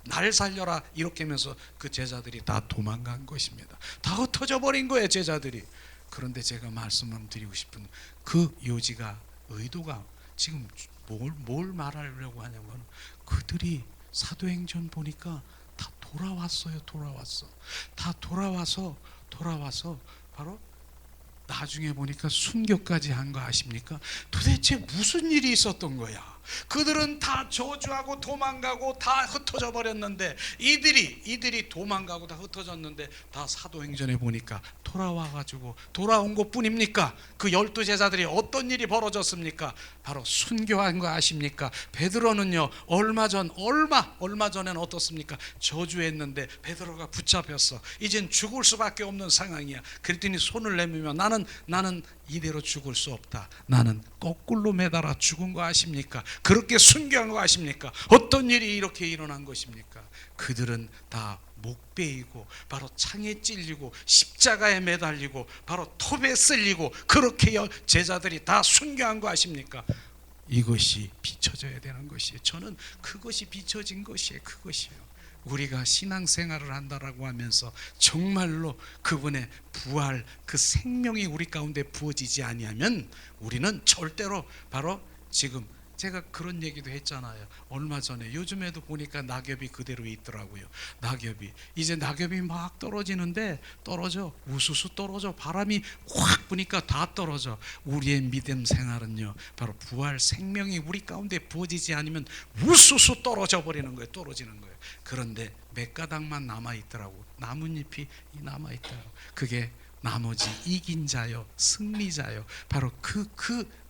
A: 날 살려라 이렇게 하면서 그 제자들이 다 도망간 것입니다. 다 흩어져 버린 거예요, 제자들이. 그런데 제가 말씀을 드리고 싶은 그 요지가, 의도가 지금 뭘 말하려고 하냐면, 그들이 사도행전 보니까 다 돌아왔어요. 다 돌아와서 바로 나중에 보니까 순교까지 한 거 아십니까? 도대체 무슨 일이 있었던 거야? 그들은 다 저주하고 도망가고 다 흩어져 버렸는데, 이들이 도망가고 다 흩어졌는데, 다 사도행전에 보니까 돌아온 것 뿐입니까? 그 12제자들이 어떤 일이 벌어졌습니까? 바로 순교한 거 아십니까? 베드로는요, 얼마 전엔 어떻습니까? 저주했는데 베드로가 붙잡혔어. 이젠 죽을 수밖에 없는 상황이야. 그랬더니 손을 내밀며 나는 이대로 죽을 수 없다. 나는 거꾸로 매달아 죽은 거 아십니까? 그렇게 순교한 거 아십니까? 어떤 일이 이렇게 일어난 것입니까? 그들은 다 목베이고 바로 창에 찔리고 십자가에 매달리고 바로 톱에 쓸리고 그렇게 제자들이 다 순교한 거 아십니까? 이것이 비춰져야 되는 것이에요. 저는 그것이 비춰진 것이에요. 그것이요. 우리가 신앙생활을 한다라고 하면서 정말로 그분의 부활, 그 생명이 우리 가운데 부어지지 아니하면 우리는 절대로 바로 지금 제가 그런 얘기도 했잖아요. 얼마 전에 요즘에도 보니까 낙엽이 그대로 있더라고요. 낙엽이 막 떨어져 우수수 떨어져. 바람이 확 부니까 다 떨어져. 우리의 믿음 생활은요, 바로 부활 생명이 우리 가운데 부어지지 않으면 우수수 떨어지는 거예요. 그런데 몇 가닥만 남아있더라고. 나뭇잎이 남아있더라고. 그게 나머지 이긴 자요, 승리자요, 바로 그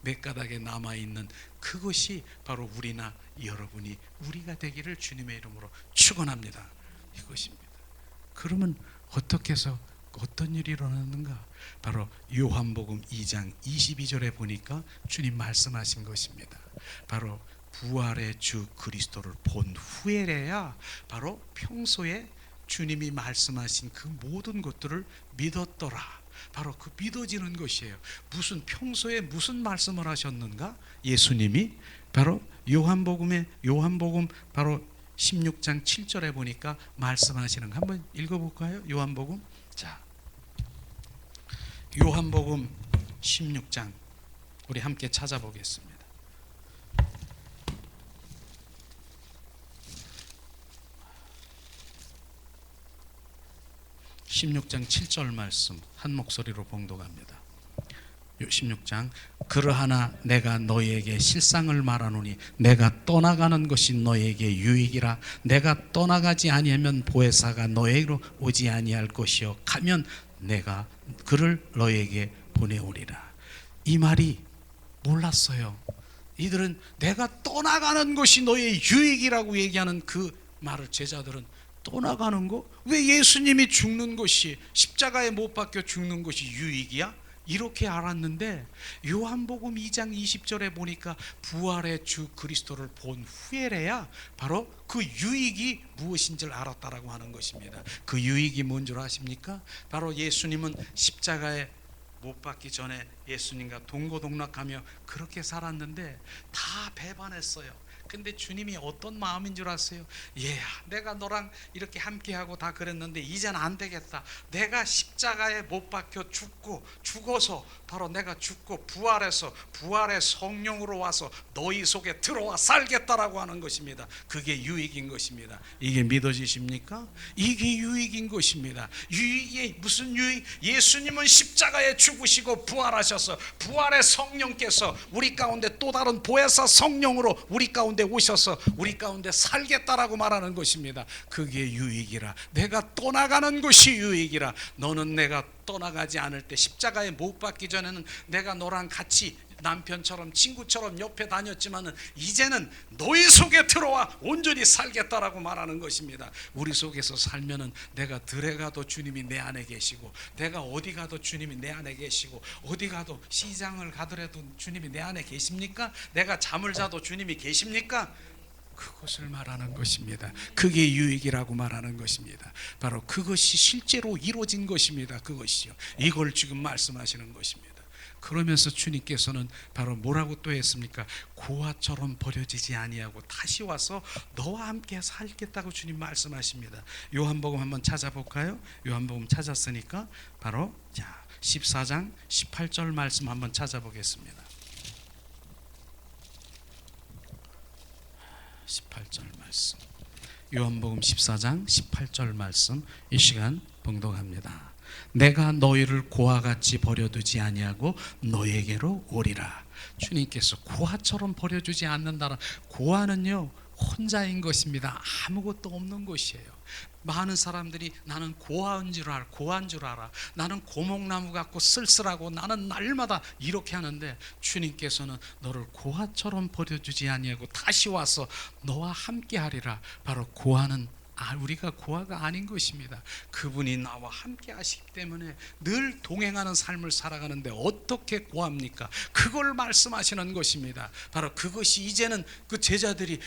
A: 몇 가닥에 남아있는 그것이 바로 우리나 여러분이 우리가 되기를 주님의 이름으로 축원합니다. 이것입니다. 그러면 어떻게 해서 어떤 일이 일어났는가? 바로 요한복음 2장 22절에 보니까 주님 말씀하신 것입니다. 바로 부활의 주 그리스도를 본 후에래야 바로 평소에 주님이 말씀하신 그 모든 것들을 믿었더라. 바로 그 믿어지는 것이에요. 평소에 무슨 말씀을 하셨는가? 예수님이 바로 요한복음 바로 16장 7절에 보니까 말씀하시는 거 한번 읽어볼까요? 요한복음 16장 우리 함께 찾아보겠습니다. 16장 7절 말씀 한 목소리로 봉독합니다. 16장 그러하나 내가 너희에게 실상을 말하노니 내가 떠나가는 것이 너희에게 유익이라. 내가 떠나가지 아니하면 보혜사가 너희로 오지 아니할 것이요 가면 내가 그를 너희에게 보내오리라. 이 말이 몰랐어요. 이들은 내가 떠나가는 것이 너희의 유익이라고 얘기하는 그 말을 제자들은 떠나가는 거? 왜 예수님이 죽는 것이, 십자가에 못 박혀 죽는 것이 유익이야? 이렇게 알았는데 요한복음 2장 20절에 보니까 부활의 주 그리스도를 본 후에래야 바로 그 유익이 무엇인지를 알았다라고 하는 것입니다. 그 유익이 뭔 줄 아십니까? 바로 예수님은 십자가에 못 박기 전에 예수님과 동고동락하며 그렇게 살았는데 다 배반했어요. 근데 주님이 어떤 마음인 줄 아세요? 얘야, 내가 너랑 이렇게 함께하고 다 그랬는데 이젠 안 되겠다. 내가 십자가에 못 박혀 죽어서 바로 내가 죽고 부활해서 부활의 성령으로 와서 너희 속에 들어와 살겠다라고 하는 것입니다. 그게 유익인 것입니다. 이게 믿어지십니까? 이게 유익인 것입니다. 유익이 무슨 유익? 예수님은 십자가에 죽으시고 부활하셔서 부활의 성령께서 우리 가운데 또 다른 보혜사 성령으로 우리 가운데 오셔서 우리 가운데 살겠다라고 말하는 것입니다. 그게 유익이라. 내가 떠나가는 것이 유익이라. 너는 내가 떠나가지 않을 때 십자가에 못 박기 전에는 내가 너랑 같이 남편처럼 친구처럼 옆에 다녔지만은 이제는 너희 속에 들어와 온전히 살겠다라고 말하는 것입니다. 우리 속에서 살면은 내가 들에 가도 주님이 내 안에 계시고, 내가 어디 가도 주님이 내 안에 계시고, 어디 가도 시장을 가더라도 주님이 내 안에 계십니까? 내가 잠을 자도 주님이 계십니까? 그것을 말하는 것입니다. 그게 유익이라고 말하는 것입니다. 바로 그것이 실제로 이루어진 것입니다. 그것이요. 이걸 지금 말씀하시는 것입니다. 그러면서 주님께서는 바로 뭐라고 또 했습니까? 고아처럼 버려지지 아니하고 다시 와서 너와 함께 살겠다고 주님 말씀하십니다. 요한복음 한번 찾아볼까요? 요한복음 찾았으니까 바로 14장 18절 말씀 한번 찾아보겠습니다. 18절 말씀, 요한복음 14장 18절 말씀 이 시간 봉독합니다. 내가 너희를 고와 같이 버려두지 아니하고 너희에게로 오리라. 주님께서 고아처럼 버려주지 않는다라. 고아는요 혼자인 것입니다. 아무것도 없는 것이에요. 많은 사람들이 나는 고아인 줄 알아, 고아인 줄 알아. 나는 고목나무 같고 쓸쓸하고 나는 날마다 이렇게 하는데, 주님께서는 너를 고아처럼 버려주지 아니하고 다시 와서 너와 함께 하리라. 바로 고아는 우리가 고아가 아닌 것입니다. 그분이 나와 함께 하시기 때문에 늘 동행하는 삶을 살아가는데 어떻게 고합니까? 그걸 말씀하시는 것입니다. 바로 그것이 이제는 그 제자들이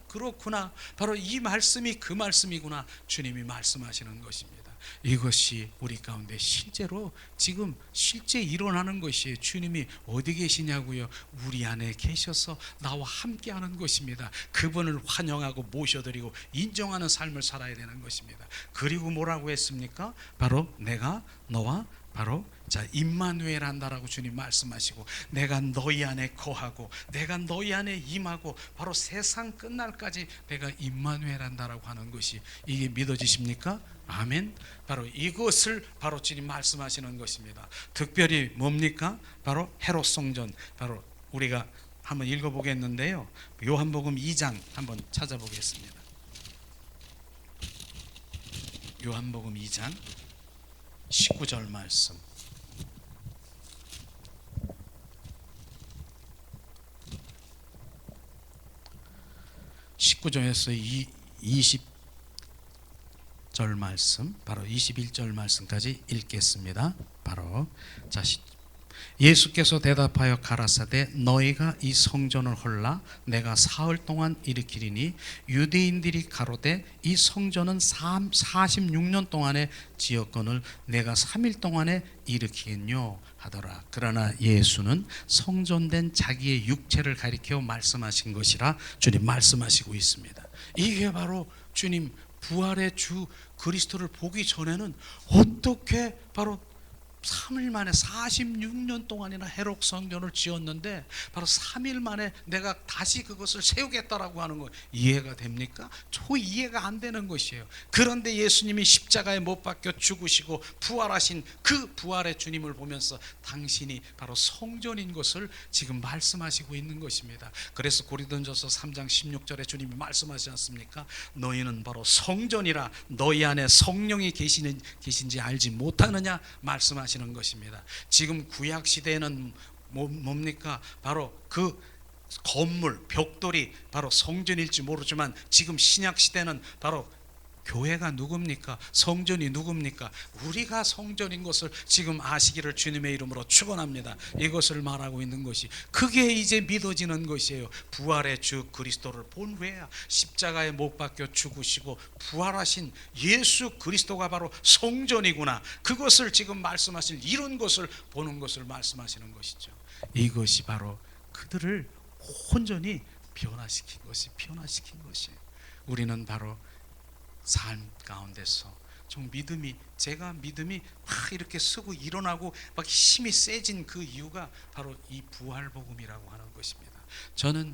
A: 그렇구나, 바로 이 말씀이 그 말씀이구나, 주님이 말씀하시는 것입니다. 이것이 우리 가운데 실제로 지금 실제 일어나는 것이에요. 주님이 어디 계시냐고요? 우리 안에 계셔서 나와 함께 하는 것입니다. 그분을 환영하고 모셔드리고 인정하는 삶을 살아야 되는 것입니다. 그리고 뭐라고 했습니까? 바로 내가 너와 바로 임마누엘 한다라고 주님 말씀하시고, 내가 너희 안에 거하고 내가 너희 안에 임하고 바로 세상 끝날까지 내가 임마누엘 한다라고 하는 것이, 이게 믿어지십니까? 아멘. 바로 이것을 바로 주님 말씀하시는 것입니다. 특별히 뭡니까? 바로 헤롯 성전. 바로 우리가 한번 읽어보겠는데요, 요한복음 2장 한번 찾아보겠습니다. 요한복음 2장 19절 말씀. 19절에서 20절 말씀, 바로 21절 말씀까지 읽겠습니다. 바로 예수께서 대답하여 가라사대 너희가 이 성전을 헐라 내가 사흘 동안 일으키리니 유대인들이 가로되 이 성전은 46년 동안에 지었거늘 내가 3일 동안에 일으키겠뇨 하더라. 그러나 예수는 성전된 자기의 육체를 가리켜 말씀하신 것이라 주님 말씀하시고 있습니다. 이게 바로 주님 부활의 주 그리스도를 보기 전에는 어떻게 바로 3일 만에 46년 동안이나 헤롯 성전을 지었는데 바로 3일 만에 내가 다시 그것을 세우겠다라고 하는 거 이해가 됩니까? 이해가 안 되는 것이에요. 그런데 예수님이 십자가에 못 박혀 죽으시고 부활하신 그 부활의 주님을 보면서 당신이 바로 성전인 것을 지금 말씀하시고 있는 것입니다. 그래서 고린도전서 3장 16절에 주님이 말씀하시지 않습니까? 너희는 바로 성전이라 너희 안에 성령이 계신지 알지 못하느냐 말씀하시는 것입니다. 지금 구약 시대에는 뭡니까? 바로 그 건물, 벽돌이 바로 성전일지 모르지만 지금 신약 시대는 바로 교회가 누굽니까? 성전이 누굽니까? 우리가 성전인 것을 지금 아시기를 주님의 이름으로 축원합니다. 이것을 말하고 있는 것이 그게 이제 믿어지는 것이에요. 부활의 주 그리스도를 본 후에야 십자가에 못 박혀 죽으시고 부활하신 예수 그리스도가 바로 성전이구나, 그것을 지금 말씀하실 이런 것을 보는 것을 말씀하시는 것이죠. 이것이 바로 그들을 온전히 변화시킨 것이에요. 우리는 바로 삶 가운데서 좀 제가 믿음이 막 이렇게 쓰고 일어나고 막 힘이 세진 그 이유가 바로 이 부활 복음이라고 하는 것입니다. 저는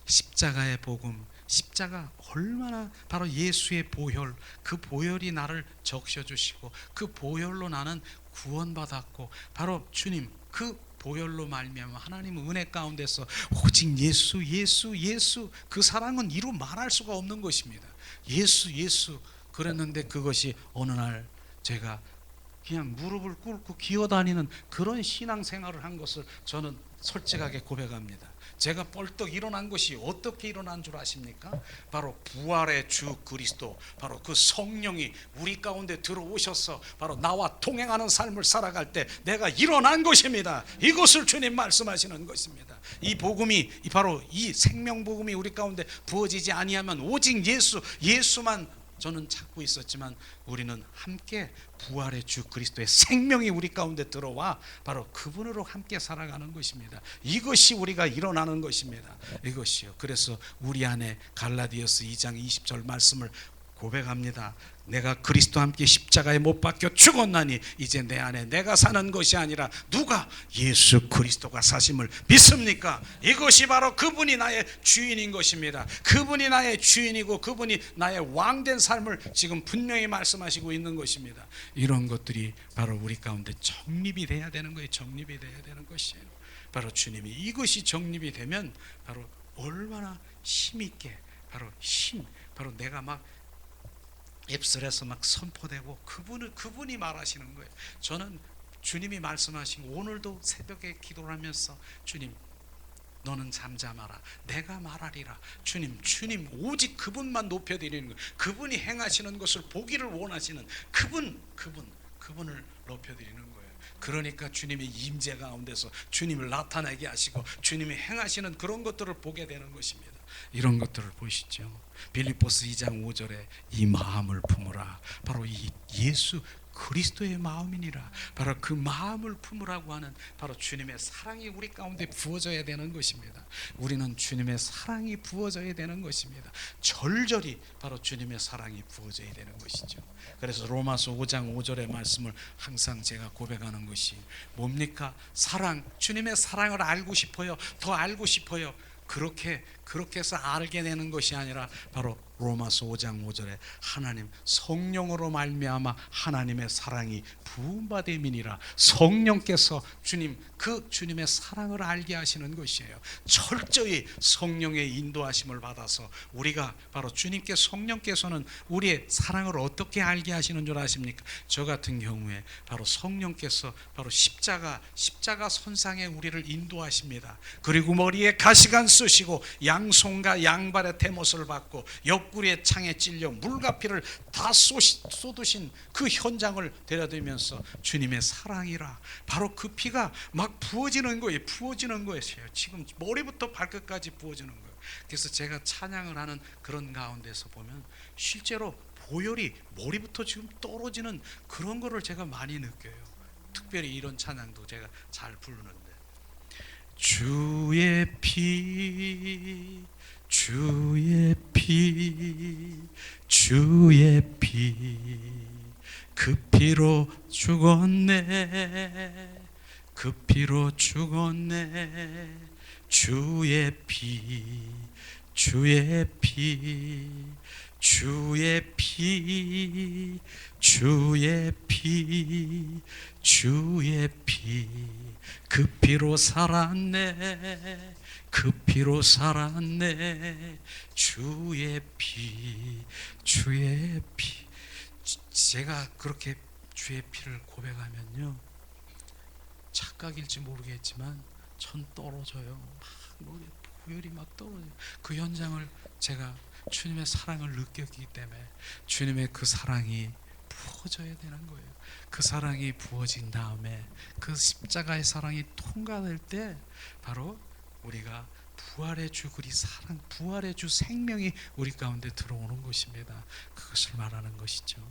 A: 십자가의 복음, 십자가 얼마나 바로 예수의 보혈, 그 보혈이 나를 적셔주시고 그 보혈로 나는 구원받았고 바로 주님 그 보혈로 말미암아 하나님의 은혜 가운데서 오직 예수 그 사랑은 이루 말할 수가 없는 것입니다. 예수 그랬는데 그것이 어느 날 제가 그냥 무릎을 꿇고 기어다니는 그런 신앙생활을 한 것을 저는 솔직하게 고백합니다. 제가 벌떡 일어난 것이 어떻게 일어난 줄 아십니까? 바로 부활의 주 그리스도, 바로 그 성령이 우리 가운데 들어오셔서 바로 나와 동행하는 삶을 살아갈 때 내가 일어난 것입니다. 이것을 주님 말씀하시는 것입니다. 이 복음이 바로 이 생명 복음이 우리 가운데 부어지지 아니하면 오직 예수만 저는 찾고 있었지만 우리는 함께 부활의 주 그리스도의 생명이 우리 가운데 들어와 바로 그분으로 함께 살아가는 것입니다. 이것이 우리가 일어나는 것입니다. 이것이요. 그래서 우리 안에 갈라디아서 2장 20절 말씀을 고백합니다. 내가 그리스도와 함께 십자가에 못 박혀 죽었나니 이제 내 안에 내가 사는 것이 아니라 누가 예수 그리스도가 사심을 믿습니까? 이것이 바로 그분이 나의 주인인 것입니다. 그분이 나의 주인이고 그분이 나의 왕된 삶을 지금 분명히 말씀하시고 있는 것입니다. 이런 것들이 바로 우리 가운데 정립이 돼야 되는 거예요. 정립이 돼야 되는 것이에요. 바로 주님이 이것이 정립이 되면 바로 얼마나 힘있게 바로 내가 막 앱슬에서 막 선포되고 그분이 말하시는 거예요. 저는 주님이 말씀하신 오늘도 새벽에 기도를 하면서 주님 너는 잠잠하라 내가 말하리라. 주님 오직 그분만 높여드리는 거예요. 그분이 행하시는 것을 보기를 원하시는 그분을 높여드리는 거예요. 그러니까 주님의 임재 가운데서 주님을 나타나게 하시고 주님이 행하시는 그런 것들을 보게 되는 것입니다. 이런 것들을 보시죠. 빌립보스 2장 5절에 이 마음을 품으라. 바로 이 예수 그리스도의 마음이니라. 바로 그 마음을 품으라고 하는 바로 주님의 사랑이 우리 가운데 부어져야 되는 것입니다. 우리는 주님의 사랑이 부어져야 되는 것입니다. 절절히 바로 주님의 사랑이 부어져야 되는 것이죠. 그래서 로마서 5장 5절의 말씀을 항상 제가 고백하는 것이 뭡니까? 사랑, 주님의 사랑을 알고 싶어요. 더 알고 싶어요. 그렇게 해서 알게 되는 것이 아니라 바로 로마서 5장 5절에 하나님 성령으로 말미암아 하나님의 사랑이 부음받음이니라. 성령께서 주님의 사랑을 알게 하시는 것이에요. 철저히 성령의 인도하심을 받아서 우리가 바로 성령께서는 우리의 사랑을 어떻게 알게 하시는 줄 아십니까? 저 같은 경우에 바로 성령께서 바로 십자가 선상에 우리를 인도하십니다. 그리고 머리에 가시관 쓰시고 양손과 양발의 대못을 받고 옆구리에 창에 찔려 물과 피를 다 쏟으신 그 현장을 데려다면서 주님의 사랑이라. 바로 그 피가 막 부어지는 거예요. 지금 머리부터 발끝까지 부어지는 거예요. 그래서 제가 찬양을 하는 그런 가운데서 보면 실제로 보혈이 머리부터 지금 떨어지는 그런 거를 제가 많이 느껴요. 특별히 이런 찬양도 제가 잘 부르는데 주의 피 그 피로 죽었네 주의 피 그 피로 살았네 주의 피 제가 그렇게 주의 피를 고백하면요 착각일지 모르겠지만 전 떨어져요. 막 보혈이 막 떨어져요. 그 현장을 제가 주님의 사랑을 느꼈기 때문에 주님의 그 사랑이 부어져야 되는 거예요. 그 사랑이 부어진 다음에 그 십자가의 사랑이 통과될 때 바로 우리가 부활의 주 부활의 주 생명이 우리 가운데 들어오는 것입니다. 그것을 말하는 것이죠.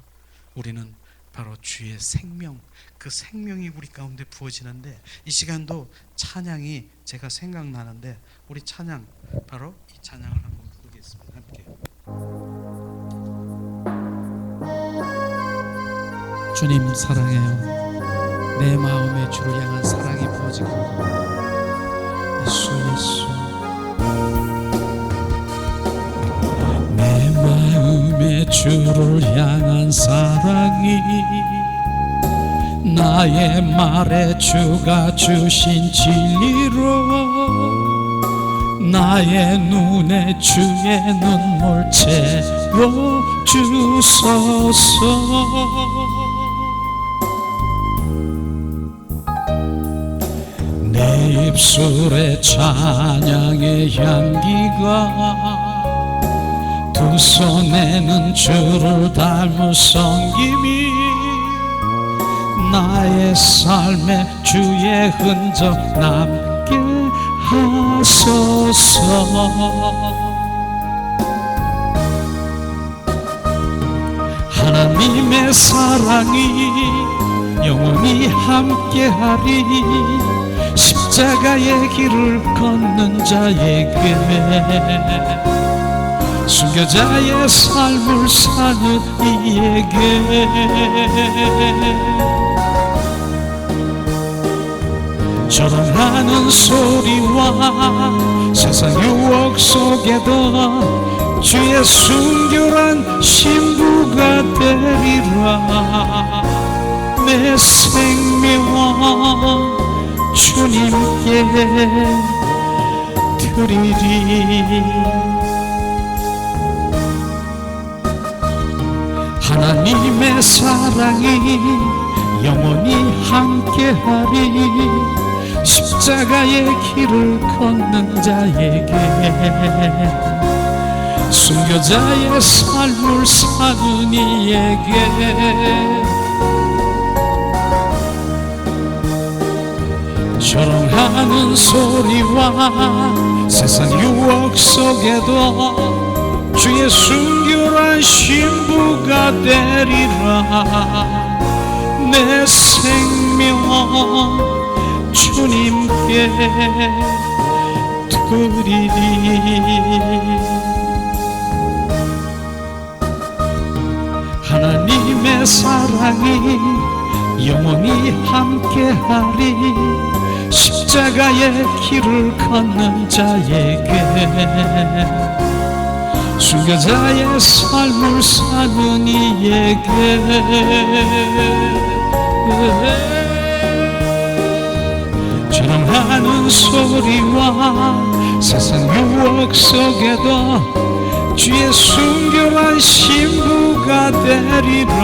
A: 우리는 바로 주의 생명, 그 생명이 우리 가운데 부어지는데 이 시간도 찬양이 제가 생각나는데 우리 찬양 바로 이 찬양을 한번 부르겠습니다. 함께. 주님 사랑해요. 내 마음에 주를 향한 사랑이 부어지고 예수 내 마음에 주를 향한 사랑이 나의 말에 주가 주신 진리로 나의 눈에 주의 눈물 채워주소서. 내 입술에 찬양의 향기가 두 손에는 주를 닮은 섬김이 나의 삶에 주의 흔적 남게 하소서. 하나님의 사랑이 영원히 함께하리. 십자가의 길을 걷는 자에게 순교자의 삶을 사는 이에게 저런하는 소리와 세상 유혹 속에도 주의 순결한 신부가 되리라. 내 생명 주님께 드리리. 하나님의 사랑이 영원히 함께하리. 십자가의 길을 걷는 자에게 순교자의 삶을 사는 이에게 조롱하는 소리와 세상 유혹 속에도 주의 순결한 신부가 되리라. 내 생명 주님께 드리리. 하나님의 사랑이 영원히 함께하리. 십자가의 길을 걷는 자에게 순교자의 삶을 사는 이에게 조롱하는 소리와 세상 유혹 속에도 주의 순결한 신부가 되리라.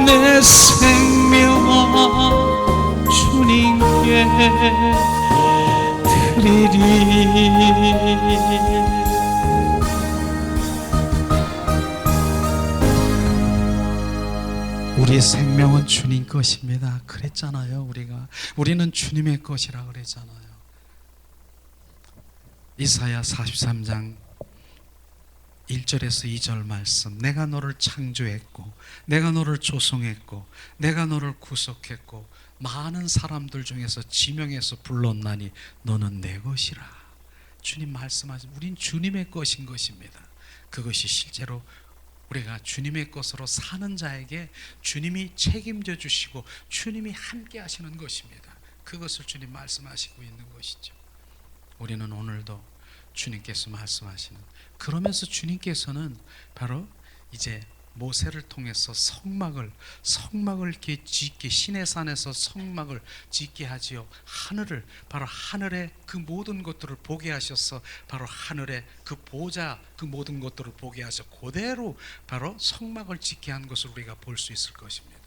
A: 내 생명 주님께 드리리. 우리의 생명은 주님 것입니다. 그랬잖아요. 우리는 주님의 것이라 그랬잖아요. 이사야 43장 1절에서 2절 말씀. 내가 너를 창조했고 내가 너를 조성했고 내가 너를 구속했고 많은 사람들 중에서 지명해서 불렀나니 너는 내 것이라. 주님 말씀하신 우린 주님의 것인 것입니다. 그것이 실제로 우리가 주님의 것으로 사는 자에게 주님이 책임져 주시고 주님이 함께 하시는 것입니다. 그것을 주님 말씀하시고 있는 것이죠. 우리는 오늘도 주님께서 말씀하시는, 그러면서 주님께서는 바로 이제 모세를 통해서 성막을 이렇게 짓게, 시내산에서 성막을 짓게 하지요. 하늘을, 바로 하늘의 그 모든 것들을 보게 하셔서 바로 하늘의 그 보좌, 그 모든 것들을 보게 하셔 그대로 바로 성막을 짓게 한 것을 우리가 볼 수 있을 것입니다.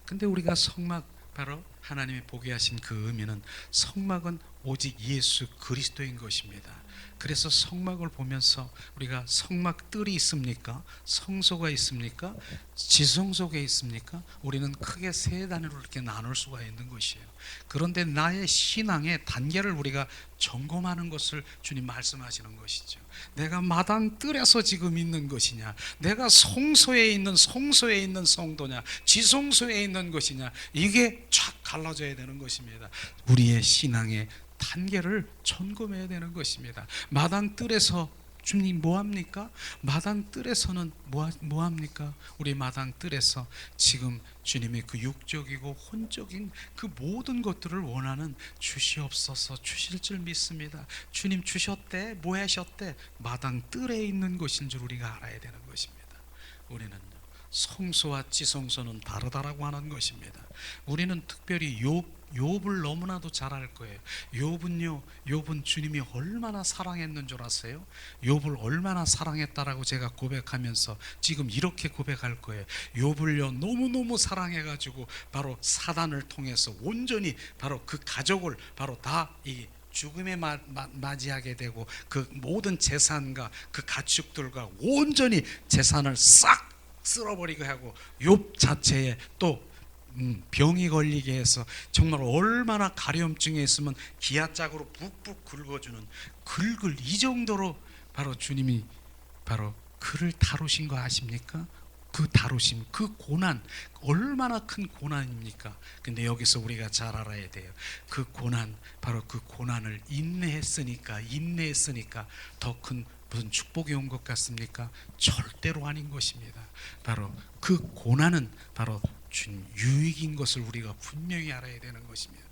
A: 근데 우리가 성막, 바로 하나님이 보게 하신 그 의미는 성막은 오직 예수 그리스도인 것입니다. 그래서 성막을 보면서 우리가 성막 뜰이 있습니까? 성소가 있습니까? 지성소가 있습니까? 우리는 크게 세 단위로 이렇게 나눌 수가 있는 것이에요. 그런데 나의 신앙의 단계를 우리가 점검하는 것을 주님 말씀하시는 것이죠. 내가 마당 뜰에서 지금 있는 것이냐, 내가 성소에 있는 성도냐, 지성소에 있는 것이냐, 이게 쫙 갈라져야 되는 것입니다. 우리의 신앙의 단계를 점검해야 되는 것입니다. 마당 뜰에서 주님 뭐합니까? 마당 뜰에서는 뭐합니까? 우리 마당 뜰에서 지금 주님이 그 육적이고 혼적인 그 모든 것들을 원하는 주시옵소서 주실 줄 믿습니다. 주님 주셨대, 뭐 하셨대? 마당 뜰에 있는 것인 줄 우리가 알아야 되는 것입니다. 우리는 성소와 지성소는 다르다라고 하는 것입니다. 우리는 특별히 욥을 너무나도 잘 알 거예요. 욥은 주님이 얼마나 사랑했는 줄 아세요? 욥을 얼마나 사랑했다라고 제가 고백하면서 지금 이렇게 고백할 거예요. 욥을요 너무너무 사랑해가지고 바로 사단을 통해서 온전히 바로 그 가족을 바로 다 이 죽음에 맞이하게 되고 그 모든 재산과 그 가축들과 온전히 재산을 싹 쓸어버리게 하고 욥 자체에 또 병이 걸리게 해서 정말 얼마나 가려움증에 있으면 기아짝으로 푹푹 긁어주는 긁을 이 정도로 바로 주님이 바로 그를 다루신 거 아십니까? 그 다루심, 그 고난 얼마나 큰 고난입니까? 근데 여기서 우리가 잘 알아야 돼요. 그 고난, 바로 그 고난을 인내했으니까 더 큰 무슨 축복이 온 것 같습니까? 절대로 아닌 것입니다. 바로 그 고난은 바로 주님 유익인 것을 우리가 분명히 알아야 되는 것입니다.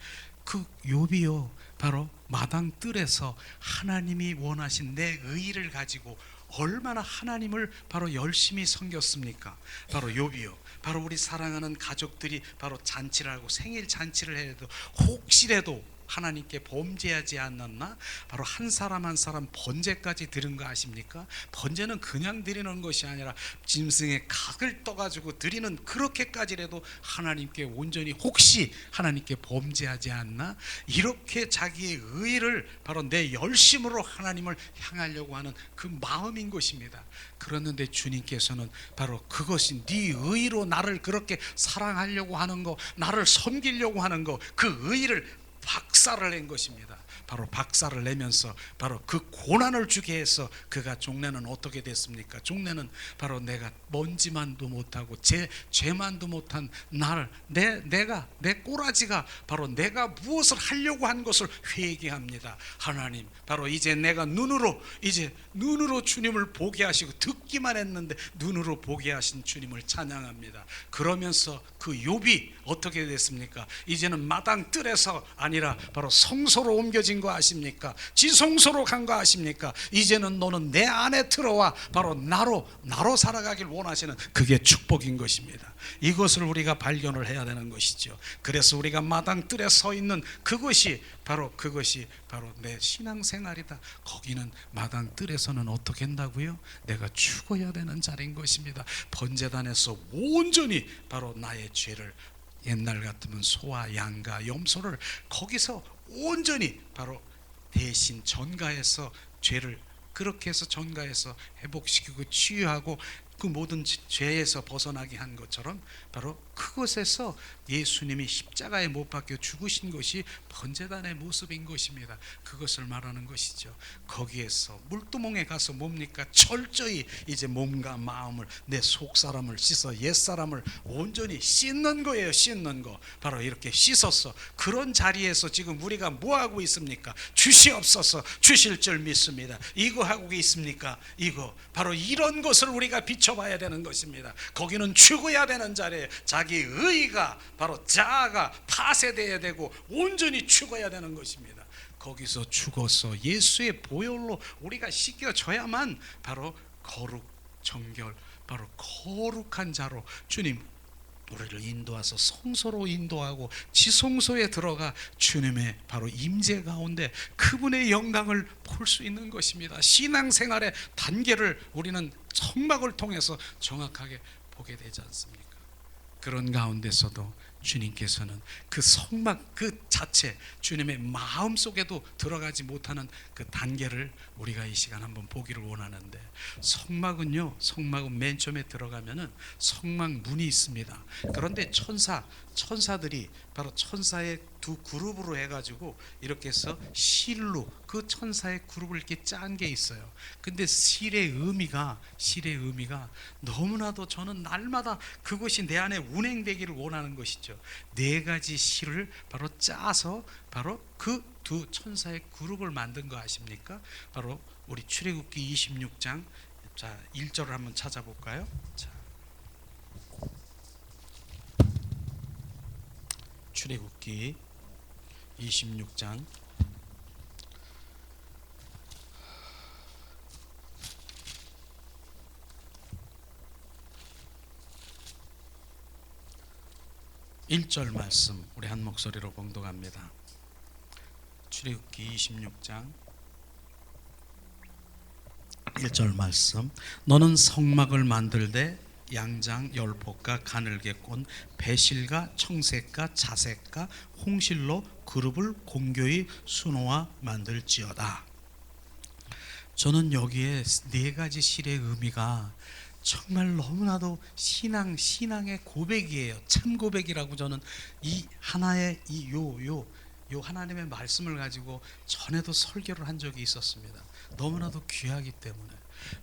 A: 그 욥이요, 바로 마당 뜰에서 하나님이 원하신 내 의의를 가지고 얼마나 하나님을 바로 열심히 섬겼습니까? 바로 욥이요, 바로 우리 사랑하는 가족들이 바로 잔치를 하고 생일 잔치를 해도 혹시라도 하나님께 범죄하지 않았나? 바로 한 사람 한 사람 번제까지 드린 거 아십니까? 번제는 그냥 드리는 것이 아니라 짐승의 각을 떠가지고 드리는, 그렇게까지라도 하나님께 온전히 혹시 하나님께 범죄하지 않나? 이렇게 자기의 의를 바로 내 열심으로 하나님을 향하려고 하는 그 마음인 것입니다. 그랬는데 주님께서는 바로 그것이 네 의로 나를 그렇게 사랑하려고 하는 거, 나를 섬기려고 하는 거, 그 의를 박살을 낸 것입니다. 바로 박살을 내면서 바로 그 고난을 주게 해서 그가 종래는 어떻게 됐습니까? 종래는 바로 내가 먼지만도 못하고 죄만도 못한 나를 내 꼬라지가 바로 내가 무엇을 하려고 한 것을 회개합니다. 하나님, 바로 이제 내가 눈으로 주님을 보게 하시고, 듣기만 했는데 눈으로 보게 하신 주님을 찬양합니다. 그러면서 그 욥이 어떻게 됐습니까? 이제는 마당 뜰에서 아니라 바로 성소로 옮겨진 거 아십니까? 지성소로 간 거 아십니까? 이제는 너는 내 안에 들어와 바로 나로 살아가길 원하시는, 그게 축복인 것입니다. 이것을 우리가 발견을 해야 되는 것이죠. 그래서 우리가 마당 뜰에 서 있는 그것이 바로 내 신앙생활이다. 거기는 마당 뜰에서는 어떻게 한다고요? 내가 죽어야 되는 자리인 것입니다. 번제단에서 온전히 바로 나의 죄를, 옛날 같으면 소와 양과 염소를 거기서 온전히 바로 대신 전가해서 죄를 그렇게 해서 전가해서 회복시키고 치유하고 그 모든 죄에서 벗어나게 한 것처럼 바로 그것에서 예수님이 십자가에 못 박혀 죽으신 것이 번제단의 모습인 것입니다. 그것을 말하는 것이죠. 거기에서 물두멍에 가서 뭡니까? 철저히 이제 몸과 마음을, 내 속사람을 씻어 옛사람을 온전히 씻는 거예요. 씻는 거. 바로 이렇게 씻었어. 그런 자리에서 지금 우리가 뭐하고 있습니까? 주시옵소서, 주실 줄 믿습니다. 이거 하고 있습니까? 이거 바로 이런 것을 우리가 비춰봐야 되는 것입니다. 거기는 죽어야 되는 자리에 자기 의의가 바로 자아가 파쇄되어야 되고 온전히 죽어야 되는 것입니다. 거기서 죽어서 예수의 보혈로 우리가 씻겨져야만 바로 거룩 정결, 바로 거룩한 자로 주님 우리를 인도하서 성소로 인도하고 지성소에 들어가 주님의 바로 임재 가운데 그분의 영광을 볼 수 있는 것입니다. 신앙생활의 단계를 우리는 성막을 통해서 정확하게 보게 되지 않습니까? 그런 가운데서도 주님께서는 그 성막 그 자체, 주님의 마음속에도 들어가지 못하는 그 단계를 우리가 이 시간 한번 보기를 원하는데, 성막은 맨 처음에 들어가면은 성막 문이 있습니다. 그런데 천사들이 바로 천사의 두 그룹으로 해가지고 이렇게 해서 실로 그 천사의 그룹을 이렇게 짠 게 있어요. 근데 실의 의미가 너무나도 저는 날마다 그것이 내 안에 운행되기를 원하는 것이죠. 네 가지 실을 바로 짜서 바로 그 두 천사의 그룹을 만든 거 아십니까? 바로 우리 출애굽기 26장 자 1절을 한번 찾아볼까요? 자, 출애굽기 26장 1절 말씀 우리 한 목소리로 봉독합니다. 출애굽기 26장 1절 말씀. 너는 성막을 만들되 양장 열포과 가늘게 꼰 배실과 청색과 자색과 홍실로 그룹을 공교히 수놓아 만들지어다. 저는 여기에 네 가지 실의 의미가 정말 너무나도 신앙의 고백이에요. 참 고백이라고 저는 이 하나의 요 하나님의 말씀을 가지고 전에도 설교를 한 적이 있었습니다. 너무나도 귀하기 때문에.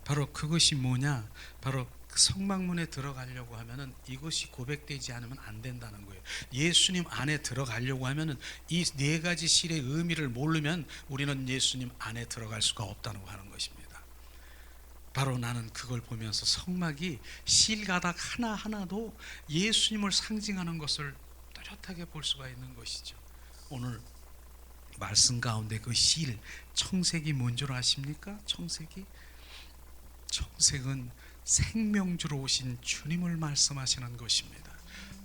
A: 바로 그것이 뭐냐? 바로 성막문에 들어가려고 하면은 이것이 고백되지 않으면 안 된다는 거예요. 예수님 안에 들어가려고 하면은 이 네 가지 실의 의미를 모르면 우리는 예수님 안에 들어갈 수가 없다고 하는 것입니다. 바로 나는 그걸 보면서 성막이 실가닥 하나하나도 예수님을 상징하는 것을 뚜렷하게 볼 수가 있는 것이죠. 오늘 말씀 가운데 그 실, 청색이 뭔 줄 아십니까? 청색은 생명주로 오신 주님을 말씀하시는 것입니다.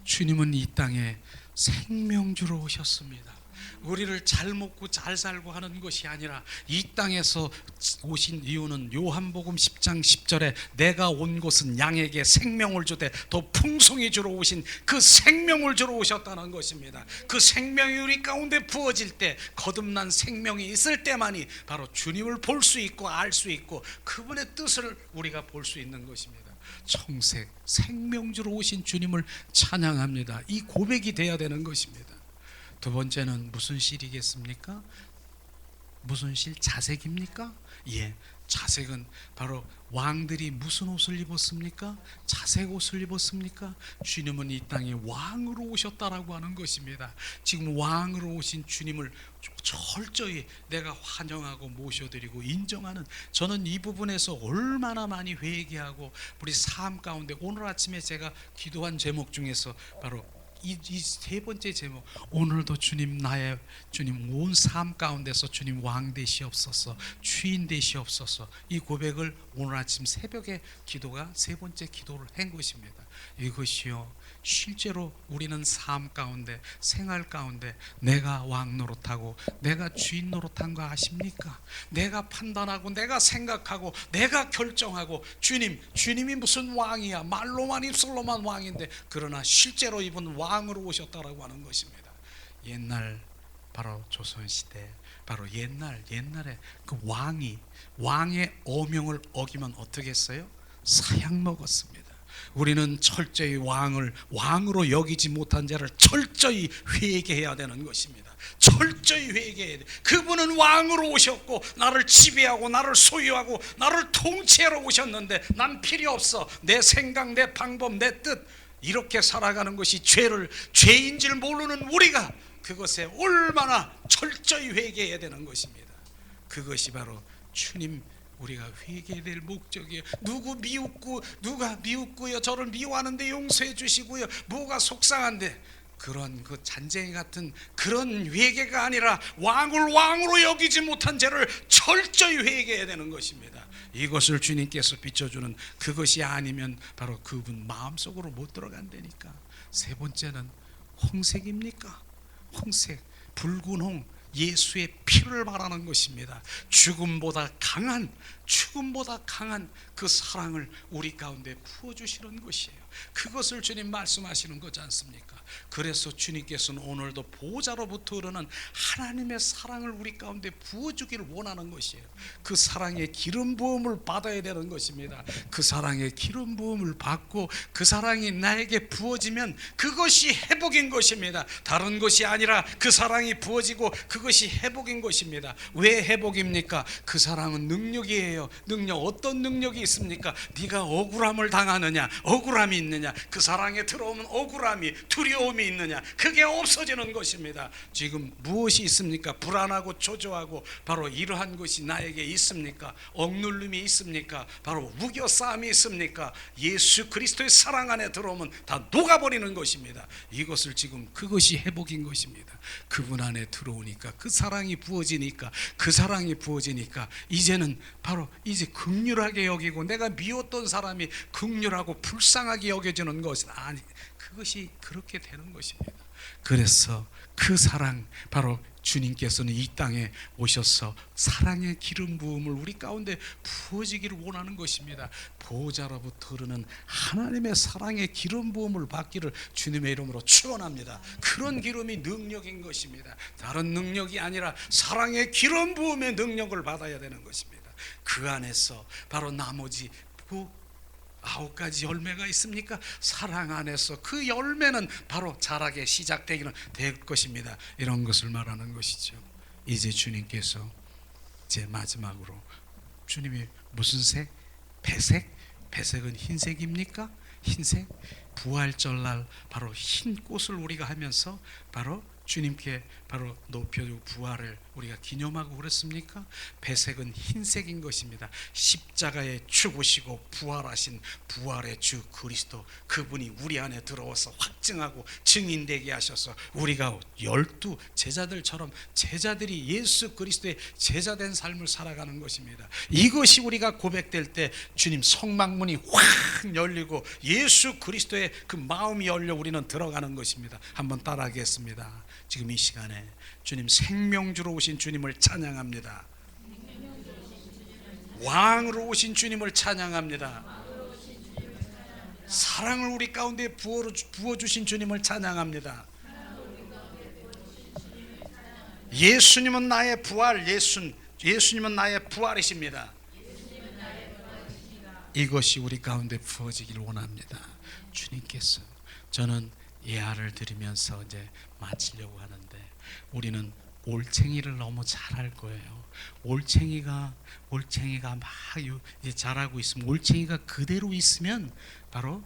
A: 주님은 이 땅에 생명주로 오셨습니다. 우리를 잘 먹고 잘 살고 하는 것이 아니라 이 땅에서 오신 이유는 요한복음 10장 10절에 내가 온 곳은 양에게 생명을 주되 더 풍성히 주러 오신 그 생명을 주러 오셨다는 것입니다. 그 생명이 우리 가운데 부어질 때, 거듭난 생명이 있을 때만이 바로 주님을 볼 수 있고 알 수 있고 그분의 뜻을 우리가 볼 수 있는 것입니다. 청색, 생명주로 오신 주님을 찬양합니다. 이 고백이 돼야 되는 것입니다. 두 번째는 무슨 실이겠습니까? 무슨 실? 자색입니까? 예, 자색은 바로 왕들이 무슨 옷을 입었습니까? 자색 옷을 입었습니까? 주님은 이 땅에 왕으로 오셨다라고 하는 것입니다. 지금 왕으로 오신 주님을 철저히 내가 환영하고 모셔드리고 인정하는, 저는 이 부분에서 얼마나 많이 회개하고 우리 삶 가운데 오늘 아침에 제가 기도한 제목 중에서 바로 이 세 번째 제목, 오늘도 주님 나의 주님 온 삶 가운데서 주님 왕 되시옵소서, 주인 되시옵소서, 이 고백을 오늘 아침 새벽에 기도가 세 번째 기도를 한 것입니다. 이것이요, 실제로 우리는 삶 가운데 생활 가운데 내가 왕 노릇하고 내가 주인 노릇한 거 아십니까? 내가 판단하고 내가 생각하고 내가 결정하고 주님이 무슨 왕이야, 말로만 입술로만 왕인데 그러나 실제로 이분 왕으로 오셨다라고 하는 것입니다. 옛날 바로 조선시대, 바로 옛날에 그 왕의 어명을 어기면 어떻게 했어요? 사약 먹었습니다. 우리는 철저히 왕으로 여기지 못한 자를 철저히 회개해야 되는 것입니다. 철저히 회개해야 돼. 그분은 왕으로 오셨고 나를 지배하고 나를 소유하고 나를 통치하러 오셨는데 난 필요 없어. 내 생각, 내 방법, 내 뜻, 이렇게 살아가는 것이 죄인 줄 모르는 우리가 그것에 얼마나 철저히 회개해야 되는 것입니다. 그것이 바로 주님, 우리가 회개해야 될 목적이에요. 누가 미웠고요, 저를 미워하는데 용서해 주시고요, 뭐가 속상한데, 그런 그 잔쟁이 같은 그런 회개가 아니라 왕으로 여기지 못한 죄를 철저히 회개해야 되는 것입니다. 이것을 주님께서 비춰주는, 그것이 아니면 바로 그분 마음속으로 못 들어간다니까. 세 번째는 홍색입니까? 홍색, 붉은 홍, 예수의 피를 말하는 것입니다. 죽음보다 강한 그 사랑을 우리 가운데 부어주시는 것이에요. 그것을 주님 말씀하시는 거지 않습니까? 그래서 주님께서는 오늘도 보호자로부터 흐르는 하나님의 사랑을 우리 가운데 부어주기를 원하는 것이에요. 그 사랑의 기름 부음을 받아야 되는 것입니다. 그 사랑의 기름 부음을 받고 그 사랑이 나에게 부어지면 그것이 회복인 것입니다. 다른 것이 아니라 그 사랑이 부어지고 그것이 회복인 것입니다. 왜 회복입니까? 그 사랑은 능력이에요. 어떤 능력이 있습니까? 네가 억울함을 당하느냐, 억울함이 있느냐, 그 사랑에 들어오면 억울함이, 두려움이 있느냐, 그게 없어지는 것입니다. 지금 무엇이 있습니까? 불안하고 초조하고 바로 이러한 것이 나에게 있습니까? 억눌림이 있습니까? 바로 우겨싸움이 있습니까? 예수 그리스도의 사랑 안에 들어오면 다 녹아버리는 것입니다. 이것을 지금 그것이 회복인 것입니다. 그분 안에 들어오니까, 그 사랑이 부어지니까 이제는 바로 이제 긍휼하게 여기고, 내가 미웠던 사람이 긍휼하고 불쌍하게 여겨지는 것은 아니, 그것이 그렇게 되는 것입니다. 그래서 그 사랑, 바로 주님께서는 이 땅에 오셔서 사랑의 기름 부음을 우리 가운데 부어지기를 원하는 것입니다. 보호자로부터 흐르는 하나님의 사랑의 기름 부음을 받기를 주님의 이름으로 축원합니다. 그런 기름이 능력인 것입니다. 다른 능력이 아니라 사랑의 기름 부음의 능력을 받아야 되는 것입니다. 그 안에서 바로 나머지 9가지 열매가 있습니까? 사랑 안에서 그 열매는 바로 자라게 시작되기는 될 것입니다. 이런 것을 말하는 것이죠. 이제 주님께서 이제 마지막으로, 주님이 무슨 색? 배색? 배색은 흰색입니까? 흰색? 부활절날 바로 흰 꽃을 우리가 하면서 바로 주님께 바로 높여주고 부활을 우리가 기념하고 그렇습니까? 배색은 흰색인 것입니다. 십자가에 죽으시고 부활하신 부활의 주 그리스도, 그분이 우리 안에 들어와서 확증하고 증인되게 하셔서 우리가 12 제자들처럼 제자들이 예수 그리스도의 제자된 삶을 살아가는 것입니다. 이것이 우리가 고백될 때 주님 성막문이 확 열리고 예수 그리스도의 그 마음이 열려 우리는 들어가는 것입니다. 한번 따라하겠습니다. 지금 이 시간에 주님 생명주로 오신 주님을 찬양합니다. 왕으로 오신 주님을 찬양합니다. 사랑을 우리 가운데 부어주신 주님을 찬양합니다. 예수님은 나의 부활, 예수님은 나의 부활이십니다. 이것이 우리 가운데 부어지길 원합니다. 주님께서, 저는 예화를 드리면서 이제 마치려고 하는데, 우리는 올챙이를 너무 잘 알 거예요. 올챙이가 막 자라고 있으면, 올챙이가 그대로 있으면 바로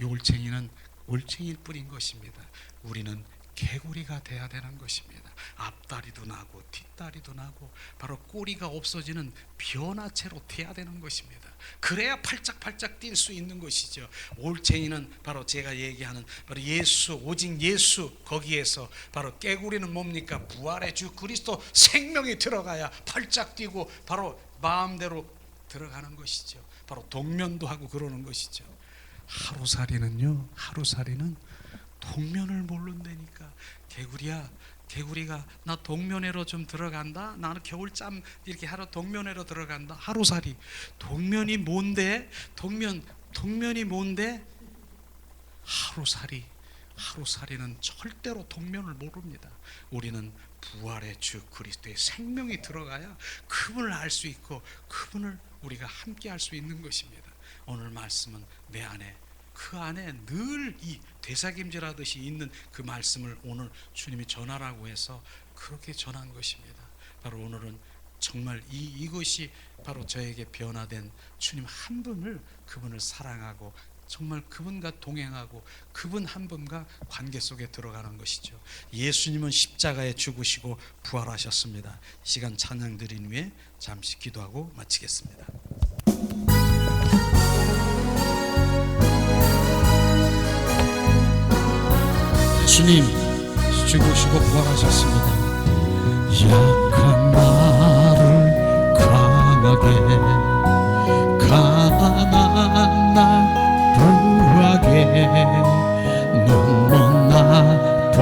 A: 이 올챙이는 올챙이일 뿐인 것입니다. 우리는 개구리가 돼야 되는 것입니다. 앞다리도 나고 뒷다리도 나고 바로 꼬리가 없어지는 변화체로 돼야 되는 것입니다. 그래야 팔짝팔짝 뛸 수 있는 것이죠. 올챙이는 바로 제가 얘기하는 바로 예수, 오직 예수, 거기에서 바로 깨구리는 뭡니까? 부활의 주 그리스도 생명이 들어가야 팔짝 뛰고 바로 마음대로 들어가는 것이죠. 바로 동면도 하고 그러는 것이죠. 하루살이는요, 하루살이는 동면을 모른다니까. 개구리가 나 동면회로 좀 들어간다, 나는 겨울잠 이렇게 하러 동면회로 들어간다. 하루살이, 동면이 뭔데? 동면이 뭔데? 하루살이는 절대로 동면을 모릅니다. 우리는 부활의 주 그리스도의 생명이 들어가야 그분을 알 수 있고 그분을 우리가 함께 할 수 있는 것입니다. 오늘 말씀은 내 안에, 그 안에 늘 이 되새김질하듯이 있는 그 말씀을 오늘 주님이 전하라고 해서 그렇게 전한 것입니다. 바로 오늘은 정말 이것이 바로 저에게 변화된 주님 한 분을, 그분을 사랑하고 정말 그분과 동행하고 그분 한 분과 관계 속에 들어가는 것이죠. 예수님은 십자가에 죽으시고 부활하셨습니다. 이 시간 찬양 드린 후에 잠시 기도하고 마치겠습니다. 주님 죽으시고 부활하셨습니다. 약한 나를 강하게, 가난한 나 부하게, 눈먼 나 볼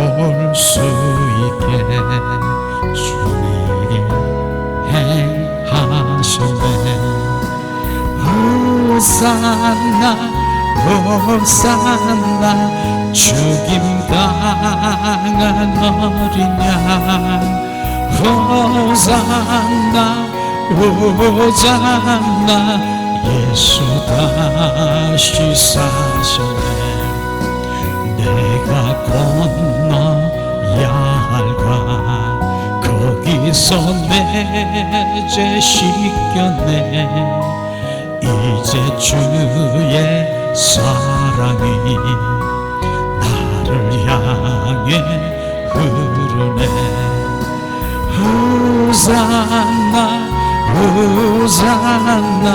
A: 수 있게 주님이 행하셨네. 호산나 호산나, 죽임당한 어린 양. 호산나 호산나, 예수 다시 사셨네. 내가 건너야 할 강, 거기서 내 죄 씻겼네. 이제 주의 사랑이 나를 향해 흐르네. 호산나 호산나,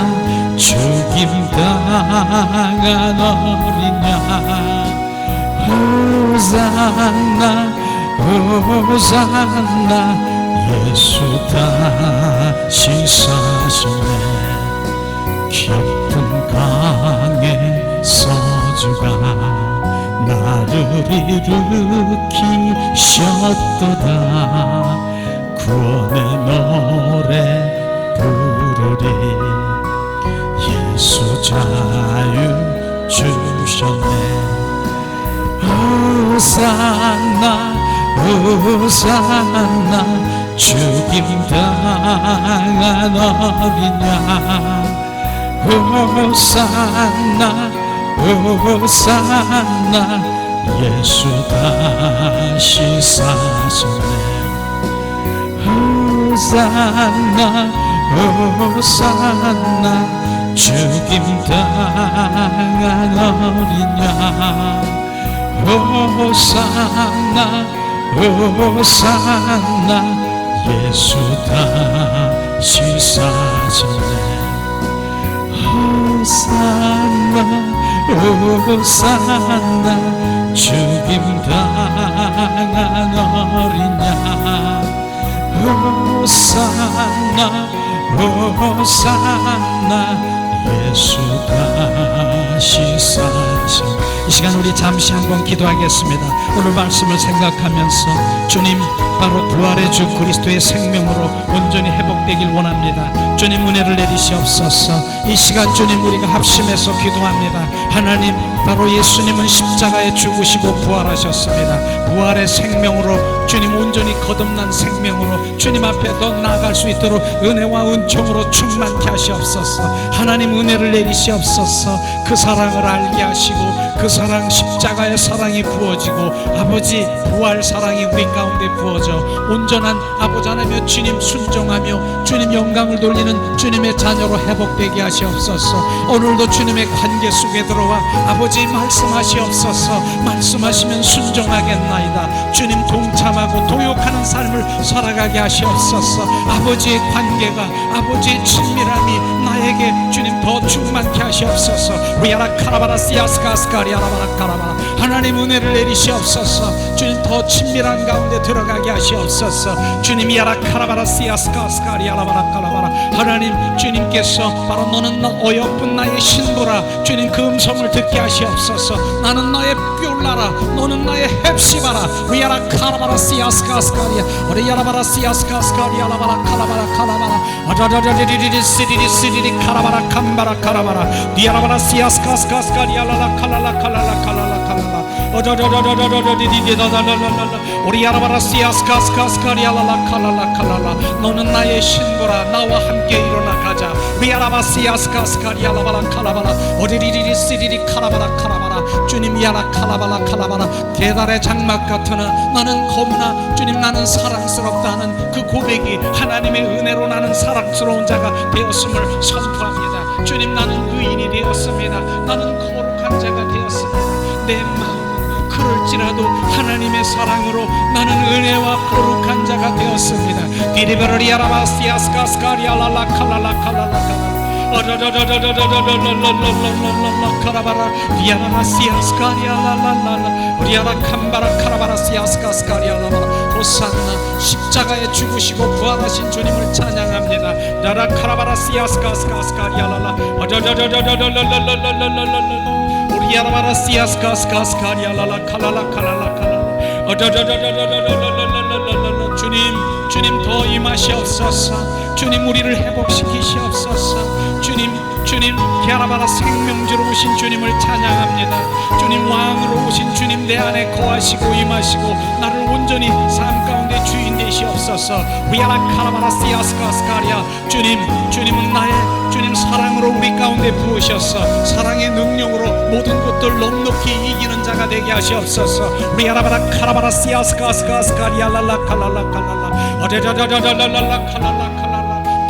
A: 죽임당한 어린 양. 호산나 호산나, 예수 다시 사셨네. 깊은 강에 서주가 나를 일으키셨도다. 구원의 노래 부르리, 예수 자유 주셨네. 호산나 호산나, 죽임당한 어린 양. 호산나 호산나, 예수 다시 사셨네. 호산나 호산나, 죽임당한 어린 양. 호산나 호산나 예수 다시 사셨네. 호산나 호산나 죽임 당한 어린 양. 호산나 호산나 예수 다시 사셨네. 이 시간 우리 잠시 한번 기도하겠습니다. 오늘 말씀을 생각하면서 주님, 바로 부활의 주 그리스도의 생명으로 온전히 회복되길 원합니다. 주님 은혜를 내리시옵소서. 이 시간 주님 우리가 합심해서 기도합니다. 하나님, 바로 예수님은 십자가에 죽으시고 부활하셨습니다. 부활의 생명으로 주님 온전히 거듭난 생명으로 주님 앞에 더 나아갈 수 있도록 은혜와 은총으로 충만케 하시옵소서. 하나님 은혜를 내리시옵소서. 그 사랑을 알게 하시고 그 사랑, 십자가의 사랑이 부어지고 아버지 부활 사랑이 우리 가운데 부어져 온전한 아버지 하나님의 주님 순종하며 주님 영광을 돌리는 주님의 자녀로 회복되게 하시옵소서. 오늘도 주님의 관계 속에 들어와 아버지 말씀하시옵소서. 말씀하시면 순종하겠나이다. 주님 동참하고 도역하는 삶을 살아가게 하시옵소서. 아버지의 관계가, 아버지의 친밀함이 나에게 주님 더 충만케 하시옵소서. 위아라 카라바라 시아스카스카리 아라바라 카라바라. 하나님 은혜를 내리시옵소서. 주님 더 친밀한 가운데 들어가게 하시옵소서. 주님 이아라 카라바라 시아스카스카리 아라바라 카라바라. 하나님 주님께서 바로 너는 어여쁜 나의 신부라. 주님 그 음성을 듣게 하시옵소서. 나는 너의 뾰라라, 너는 나의 헵시바라. 위아라 카라바라 시아스카스카리아 오리야라바라 시아스카스카리 아라바라 카라바라 카라바라 아라라라리리리 시리리 시리리 카라바라 캄바라 카라바라 니아라바라 시아스카스카스카리 알라라 칼라라 칼라라 칼라라 칼라라 오리야라바라 시아스카스카스카리 알라라 칼라라 칼라라. 너는 나의 신부라. 나와 함께 일어나 가자. 위아라바 시아스카스카리 알라바라 칼라바라 오리리리리 시리리 카라바라 카라바라. 주님 야라 칼라바라 칼라바라. 대달의 장막 같으나 나는 거무나 주님 나는 사랑스럽다는 그 고백이 하나님의 은혜로 나는 사랑스러운 자가 되었음을 선포합니다. 주님 나는 의인이 되었습니다. 나는 거룩한 자가 되었습니다. 내 마음은 그럴지라도 하나님의 사랑으로 나는 은혜와 거룩한 자가 되었습니다. 디리베르리아라바 시아스카스카리알라라 칼라라 칼라라 칼라라 카라바라 디아라라 시아스카리알라라라 우리아라 캄바라 카라바라 시아스카스카리알라라. 호산나 십자가에 죽으시고 부활하신 주님을 찬양합니다. 라라 카라바라 시아스카스카스카리알라라 우리아라바라 시아스카스카스카리알라라 칼라라 칼라라 칼라라. 주님 더 임하시옵소서. 주님 우리를 회복시키시옵소서. 주님 게라바라 생명주로 오신 주님을 찬양합니다. 주님 왕으로 오신 주님 내 안에 거하시고 임하시고 나를 온전히 삶 가운데 주인 되시옵소서. 위아라 카라바라 시아스카스카리아. 주님은 나의 주님 사랑으로 우리 가운데 부으셔서 사랑의 능력으로 모든 것들 넉넉히 이기는 자가 되게 하시옵소서. 위아라바라 카라바라 시아스카스카스카리아 랄라 칼랄라 칼랄라 어데다다다다랄라 칼랄라 칼랄라.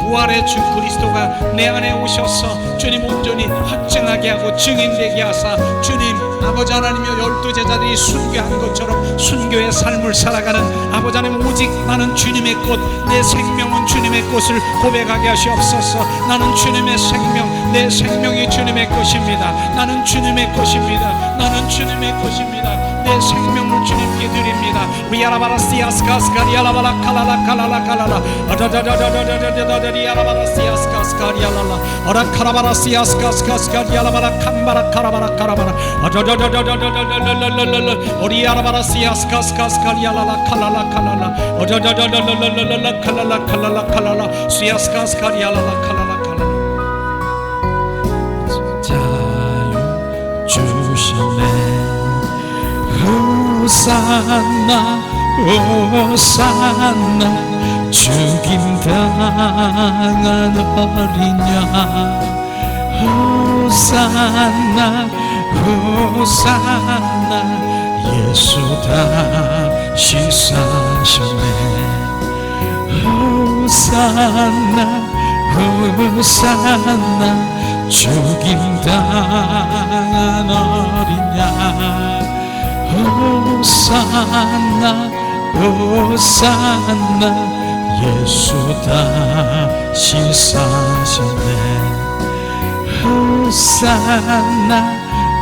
A: 부활의 주 그리스도가 내 안에 오셔서 주님 온전히 확증하게 하고 증인되게 하사 주님 아버지 하나님의 12 제자들이 순교한 것처럼 순교의 삶을 살아가는 아버지 하나님 오직 나는 주님의 꽃, 내 생명은 주님의 꽃을 고백하게 하시옵소서. 나는 주님의 생명, 내 생명이 주님의 것입니다. 나는 주님의 것입니다. 나는 주님의 것입니다. 내 생명을 주님께 드립니다. 위아라바라 시아스카스카리알라바라 칼라라 칼라라 칼라라 아다다다다다다다다리아라바라 시아스카스카리알라라 아라카라바라 시아스카스카스카리알라바라 캄바라 카라바라 카라바라 아다다다다다다다다다다다다 오리아라바라 시아스카스카스카리알라라 칼라라 칼라라 아다다다다다다다다 칼라라 칼라라 칼라라 시아스카스카리알라라 칼라라 칼라라. 자유 주시네. 호산나 호산나 죽임당한 어린 양. 호산나 호산나 예수 다시 사셨네. 호산나 호산나 죽임당한 어린 양. 호산나 호산나 예수 다시 사셨네. 호산나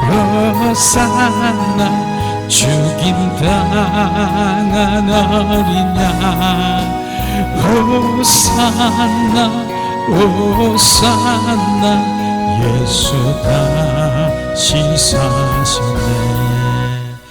A: 호산나 죽임 당한 어린 양. 호산나 호산나 예수 다시 사셨네.